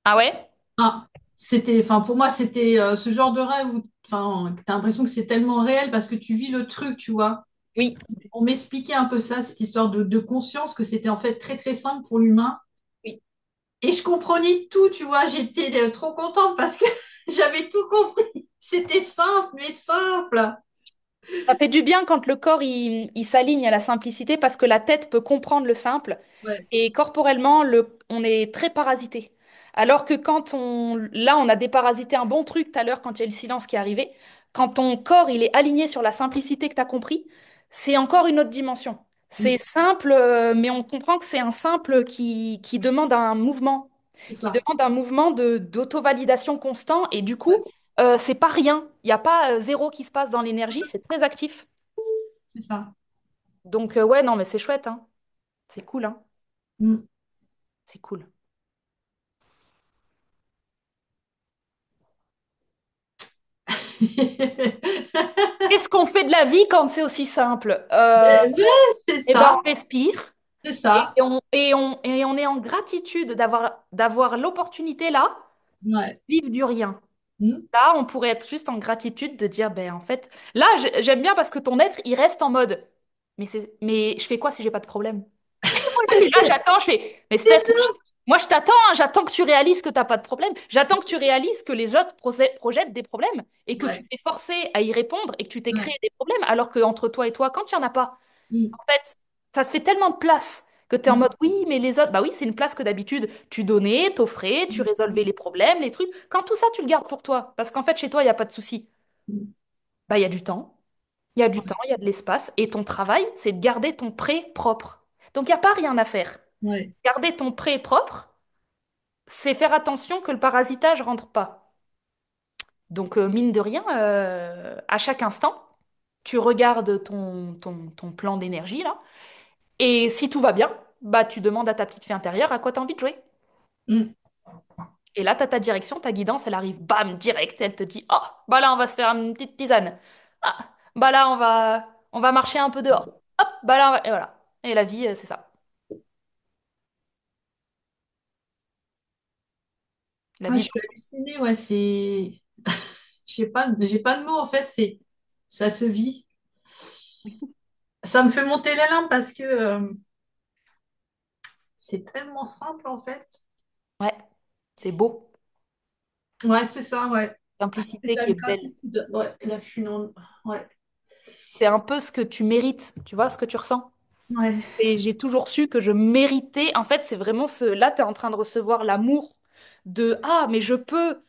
S2: Ah ouais?
S1: Ah, c'était, enfin pour moi c'était ce genre de rêve où, enfin, t'as l'impression que c'est tellement réel parce que tu vis le truc, tu vois.
S2: Oui.
S1: On m'expliquait un peu ça, cette histoire de conscience, que c'était en fait très très simple pour l'humain.
S2: Oui.
S1: Et je comprenais tout, tu vois. J'étais trop contente parce que j'avais tout compris. C'était simple, mais simple.
S2: Ça fait du bien quand le corps il s'aligne à la simplicité parce que la tête peut comprendre le simple
S1: Ouais.
S2: et corporellement on est très parasité. Alors que là on a déparasité un bon truc tout à l'heure quand il y a eu le silence qui est arrivé. Quand ton corps il est aligné sur la simplicité que tu as compris, c'est encore une autre dimension. C'est
S1: Mm,
S2: simple, mais on comprend que c'est un simple qui demande un mouvement,
S1: c'est
S2: qui
S1: ça.
S2: demande un mouvement d'auto-validation constant et du
S1: Ouais,
S2: coup c'est pas rien. Il n'y a pas zéro qui se passe dans l'énergie, c'est très actif.
S1: c'est ça.
S2: Donc, ouais, non, mais c'est chouette, hein. C'est cool, hein.
S1: Mm.
S2: C'est cool. Qu'est-ce qu'on fait de la vie quand c'est aussi simple?
S1: Ouais, c'est
S2: Eh ben,
S1: ça.
S2: on respire
S1: C'est
S2: et
S1: ça.
S2: on est en gratitude d'avoir l'opportunité là,
S1: Ouais.
S2: de vivre du rien.
S1: Mm.
S2: Là, on pourrait être juste en gratitude de dire, ben, en fait, là, j'aime bien parce que ton être, il reste en mode, mais je fais quoi si j'ai pas de problème? Je suis là,
S1: C'est
S2: j'attends, je fais, mais Steph,
S1: c'est ça.
S2: moi je t'attends, hein, j'attends que tu réalises que t'as pas de problème. J'attends que tu réalises que les autres projettent des problèmes et que tu
S1: Ouais.
S2: t'es forcé à y répondre et que tu t'es créé
S1: Ouais.
S2: des problèmes, alors que entre toi et toi, quand il n'y en a pas,
S1: Mm.
S2: en fait, ça se fait tellement de place Que tu es en mode, oui, mais les autres, bah oui, c'est une place que d'habitude, tu donnais, t'offrais, tu résolvais les problèmes, les trucs. Quand tout ça, tu le gardes pour toi, parce qu'en fait, chez toi, il n'y a pas de souci. Bah, il y a du temps. Il y a du temps, il y a de l'espace, et ton travail, c'est de garder ton pré propre. Donc, il n'y a pas rien à faire.
S1: Ouais.
S2: Garder ton pré propre, c'est faire attention que le parasitage rentre pas. Donc, mine de rien, à chaque instant, tu regardes ton plan d'énergie, là, et si tout va bien, bah, tu demandes à ta petite fille intérieure à quoi tu as envie de jouer.
S1: Mm.
S2: Et là, tu as ta direction, ta guidance, elle arrive, bam, direct, elle te dit, oh, bah là, on va se faire une petite tisane. Ah, bah là, on va marcher un peu dehors. Hop, bah là, et voilà. Et la vie, c'est ça. La
S1: Ah, je
S2: vie.
S1: suis hallucinée, ouais, c'est. J'ai pas de mots, en fait, ça se vit. Ça me fait monter les larmes parce que c'est tellement simple, en fait.
S2: Ouais, c'est beau.
S1: Ouais, c'est ça, ouais. C'est
S2: Simplicité
S1: la
S2: qui est belle.
S1: gratitude. Ouais, là, je suis dans. Ouais.
S2: C'est un peu ce que tu mérites, tu vois, ce que tu ressens.
S1: Ouais,
S2: Et j'ai toujours su que je méritais. En fait, c'est vraiment ce. Là, tu es en train de recevoir l'amour de ah, mais je peux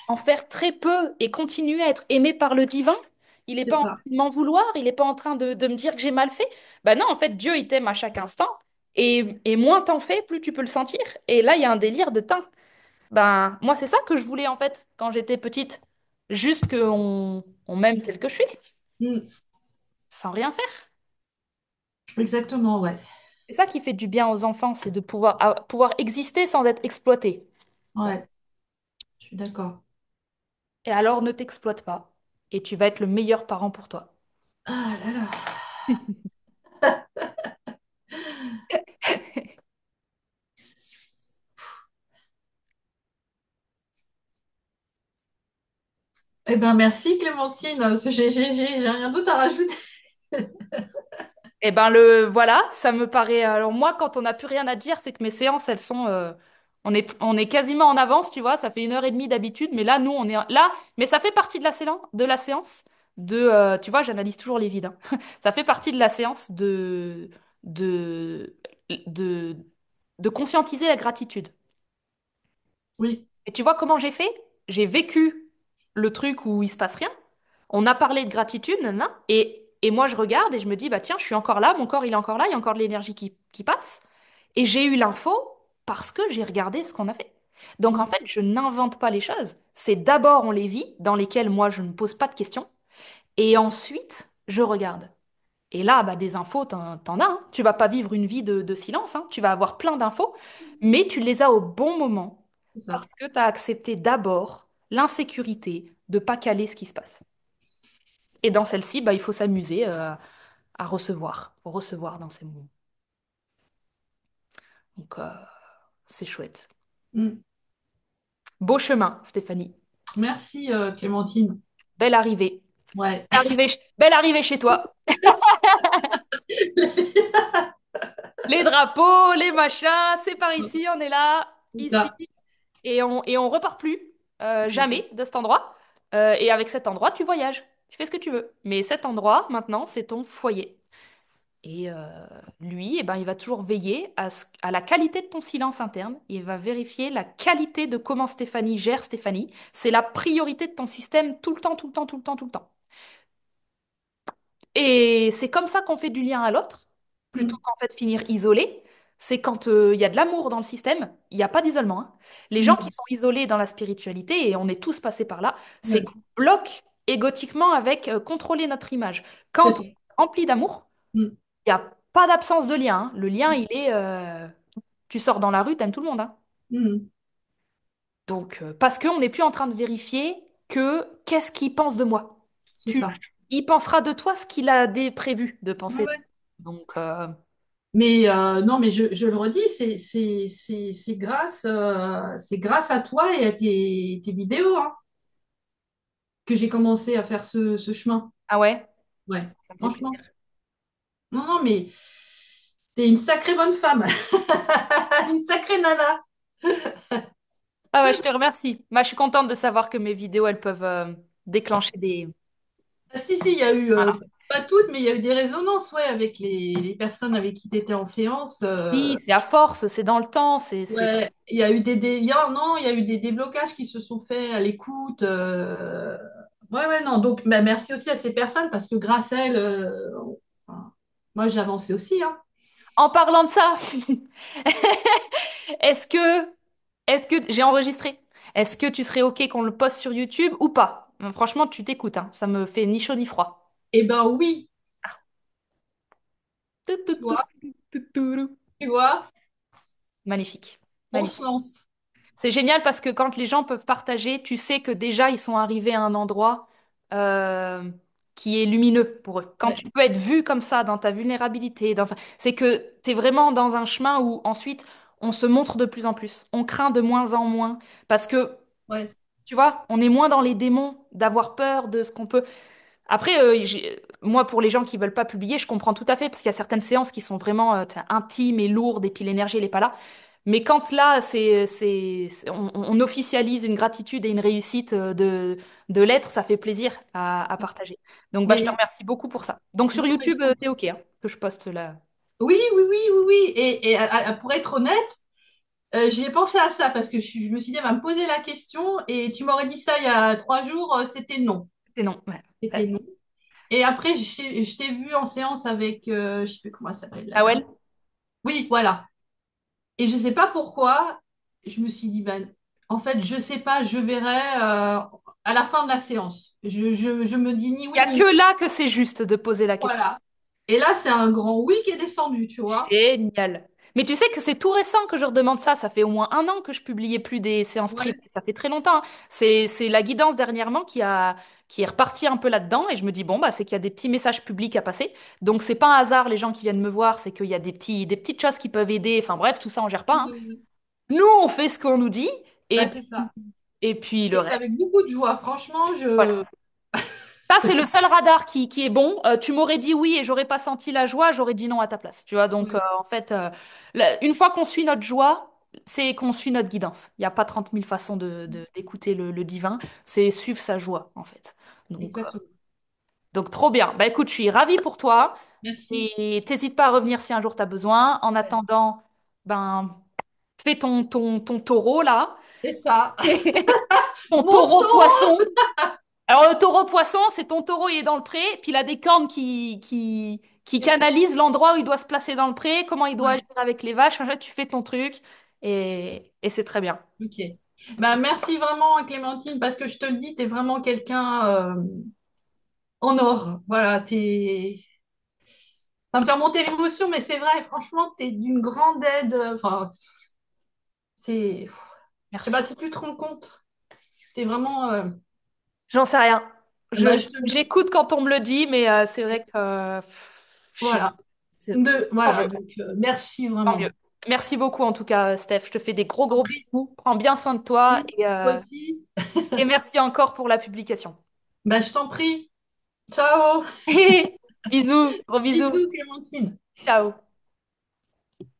S2: en faire très peu et continuer à être aimé par le divin. Il n'est
S1: c'est
S2: pas en train
S1: ça.
S2: de m'en vouloir, il n'est pas en train de me dire que j'ai mal fait. Ben non, en fait, Dieu, il t'aime à chaque instant. Et moins t'en fais, plus tu peux le sentir. Et là, il y a un délire de temps. Ben, moi, c'est ça que je voulais, en fait, quand j'étais petite. Juste qu'on on m'aime tel que je suis,
S1: Mm.
S2: sans rien faire.
S1: Exactement, ouais.
S2: C'est ça qui fait du bien aux enfants, c'est de pouvoir exister sans être exploité. Ça.
S1: Ouais, je suis d'accord.
S2: Et alors, ne t'exploite pas. Et tu vas être le meilleur parent pour toi.
S1: Ah là là. Eh ben, merci, Clémentine. J'ai rien d'autre à rajouter.
S2: Eh ben voilà, ça me paraît. Alors moi, quand on n'a plus rien à dire, c'est que mes séances, elles sont. On est quasiment en avance, tu vois. Ça fait 1 heure et demie d'habitude, mais là, nous, on est là. Mais ça fait partie de la séance tu vois, j'analyse toujours les vides, hein. Ça fait partie de la séance de, de, de conscientiser la gratitude.
S1: Oui,
S2: Et tu vois comment j'ai fait? J'ai vécu le truc où il se passe rien. On a parlé de gratitude, nanana, et moi je regarde et je me dis, bah tiens, je suis encore là, mon corps il est encore là, il y a encore de l'énergie qui passe. Et j'ai eu l'info parce que j'ai regardé ce qu'on a fait. Donc en
S1: mm,
S2: fait, je n'invente pas les choses. C'est d'abord on les vit, dans lesquelles moi je ne pose pas de questions, et ensuite je regarde. Et là, bah, des infos, t'en as, hein. Tu vas pas vivre une vie de silence, hein. Tu vas avoir plein d'infos, mais tu les as au bon moment
S1: c'est ça.
S2: parce que tu as accepté d'abord l'insécurité de pas caler ce qui se passe. Et dans celle-ci, bah, il faut s'amuser à recevoir, recevoir dans ces moments. Donc, c'est chouette.
S1: Mm.
S2: Beau chemin, Stéphanie.
S1: Merci, Clémentine.
S2: Belle arrivée.
S1: Ouais,
S2: Belle arrivée chez toi. Les drapeaux, les machins, c'est par ici, on est là,
S1: c'est
S2: ici.
S1: ça.
S2: Et on repart plus, jamais, de cet endroit. Et avec cet endroit, tu voyages. Tu fais ce que tu veux. Mais cet endroit, maintenant, c'est ton foyer. Et lui, eh ben, il va toujours veiller à la qualité de ton silence interne. Il va vérifier la qualité de comment Stéphanie gère Stéphanie. C'est la priorité de ton système tout le temps, tout le temps, tout le temps, tout le temps. Et c'est comme ça qu'on fait du lien à l'autre, plutôt
S1: Mm,
S2: qu'en fait finir isolé. C'est quand il y a de l'amour dans le système, il n'y a pas d'isolement, hein. Les gens qui
S1: mm.
S2: sont isolés dans la spiritualité, et on est tous passés par là, c'est
S1: Ouais,
S2: qu'on bloque égotiquement avec contrôler notre image.
S1: c'est
S2: Quand on
S1: ça.
S2: est rempli d'amour,
S1: Mm,
S2: il n'y a pas d'absence de lien, hein. Le lien, il est... tu sors dans la rue, t'aimes tout le monde, hein.
S1: mm.
S2: Donc, parce qu'on n'est plus en train de vérifier que qu'est-ce qu'il pense de moi.
S1: C'est
S2: Tu,
S1: ça.
S2: il pensera de toi ce qu'il a prévu de
S1: Ouais,
S2: penser.
S1: ouais.
S2: Donc,
S1: Mais non, mais je le redis, c'est grâce à toi et à tes vidéos hein, que j'ai commencé à faire ce chemin.
S2: ah ouais,
S1: Ouais,
S2: ça me fait plaisir.
S1: franchement. Non, non, mais t'es une sacrée bonne femme. Une sacrée nana.
S2: Ah ouais, je te remercie. Bah, je suis contente de savoir que mes vidéos, elles peuvent déclencher des...
S1: Ah, si, si, il y a eu
S2: Voilà.
S1: pas toutes, mais il y a eu des résonances, ouais, avec les personnes avec qui tu étais en séance.
S2: Oui, c'est à force, c'est dans le temps, c'est...
S1: Ouais, il y a eu non, il y a eu des déblocages qui se sont faits à l'écoute. Ouais, ouais, non. Donc, bah, merci aussi à ces personnes parce que grâce à elles, enfin, moi, j'ai avancé aussi, hein.
S2: En parlant de ça, est-ce que, est-ce que j'ai enregistré? Est-ce que tu serais OK qu'on le poste sur YouTube ou pas? Franchement, tu t'écoutes, hein. Ça me fait ni chaud ni froid.
S1: Eh ben oui,
S2: Tout, tout,
S1: tu
S2: tout,
S1: vois,
S2: tout, tout, tout.
S1: tu vois,
S2: Magnifique.
S1: on
S2: Magnifique.
S1: se lance.
S2: C'est génial parce que quand les gens peuvent partager, tu sais que déjà ils sont arrivés à un endroit euh, qui est lumineux pour eux. Quand
S1: Ouais,
S2: tu peux être vu comme ça dans ta vulnérabilité, c'est que tu es vraiment dans un chemin où ensuite on se montre de plus en plus, on craint de moins en moins parce que
S1: ouais,
S2: tu vois, on est moins dans les démons d'avoir peur de ce qu'on peut. Après, moi, pour les gens qui veulent pas publier, je comprends tout à fait, parce qu'il y a certaines séances qui sont vraiment intimes et lourdes, et puis l'énergie, elle est pas là. Mais quand là, on officialise une gratitude et une réussite de l'être, ça fait plaisir à partager. Donc, bah, je te
S1: mais
S2: remercie beaucoup pour ça. Donc, sur
S1: non, mais je
S2: YouTube,
S1: t'en
S2: t'es
S1: prie.
S2: OK, hein, que je poste là.
S1: Oui, oui, oui, oui, oui. Pour être honnête, j'y ai pensé à ça parce que je me suis dit, elle va me poser la question et tu m'aurais dit ça il y a 3 jours, c'était non.
S2: C'est non. Ouais.
S1: C'était
S2: Ouais.
S1: non. Et après, je t'ai vu en séance avec, je sais plus comment elle s'appelle, la
S2: Ah
S1: dame.
S2: ouais?
S1: Oui, voilà. Et je sais pas pourquoi, je me suis dit, ben, en fait, je sais pas, je verrai à la fin de la séance. Je me dis ni
S2: Il y
S1: oui
S2: a
S1: ni
S2: que
S1: non.
S2: là que c'est juste de poser la question.
S1: Voilà. Et là, c'est un grand oui qui est descendu, tu vois.
S2: Génial. Mais tu sais que c'est tout récent que je redemande ça. Ça fait au moins un an que je publiais plus des séances privées.
S1: Ouais.
S2: Ça fait très longtemps, hein. C'est la guidance dernièrement qui est reparti un peu là-dedans. Et je me dis, bon, bah, c'est qu'il y a des petits messages publics à passer. Donc, c'est pas un hasard, les gens qui viennent me voir. C'est qu'il y a des petites choses qui peuvent aider. Enfin, bref, tout ça, on gère pas,
S1: Oui,
S2: hein.
S1: oui, oui.
S2: Nous, on fait ce qu'on nous dit.
S1: Bah,
S2: Et,
S1: c'est ça.
S2: et puis, le
S1: Et c'est
S2: reste.
S1: avec beaucoup de joie. Franchement,
S2: Voilà. Ça, c'est le seul radar qui est bon. Tu m'aurais dit oui et j'aurais pas senti la joie, j'aurais dit non à ta place. Tu vois, donc
S1: Ouais.
S2: en fait, une fois qu'on suit notre joie, c'est qu'on suit notre guidance. Il n'y a pas 30 000 façons d'écouter le divin. C'est suivre sa joie, en fait. Donc,
S1: Exactement.
S2: trop bien. Bah écoute, je suis ravie pour toi.
S1: Merci.
S2: Et t'hésites pas à revenir si un jour tu as besoin. En
S1: Ouais.
S2: attendant, ben, fais ton taureau là.
S1: C'est ça.
S2: Ton
S1: Mon
S2: taureau
S1: temps.
S2: poisson. Alors, le taureau poisson, c'est ton taureau, il est dans le pré, puis il a des cornes qui canalisent l'endroit où il doit se placer dans le pré, comment il doit
S1: Ouais.
S2: agir avec les vaches. Enfin, tu fais ton truc et c'est très bien.
S1: Ok. Bah, merci vraiment, Clémentine, parce que je te le dis, tu es vraiment quelqu'un en or. Voilà, ça me fait remonter l'émotion, mais c'est vrai, franchement, tu es d'une grande aide. Enfin, c'est. Eh ben,
S2: Merci.
S1: si tu te rends compte, tu es vraiment.
S2: J'en sais rien.
S1: Bah, je te le dis.
S2: J'écoute quand on me le dit, mais c'est vrai que je suis...
S1: Voilà.
S2: Tant
S1: Voilà,
S2: mieux,
S1: donc merci
S2: tant mieux.
S1: vraiment.
S2: Merci beaucoup en tout cas, Steph. Je te fais des gros
S1: Je t'en
S2: gros
S1: prie.
S2: bisous. Prends bien soin de toi
S1: Oui, toi aussi.
S2: et merci encore pour la publication.
S1: Bah, je t'en prie. Ciao.
S2: Bisous, gros bisous.
S1: Bisous, Clémentine.
S2: Ciao.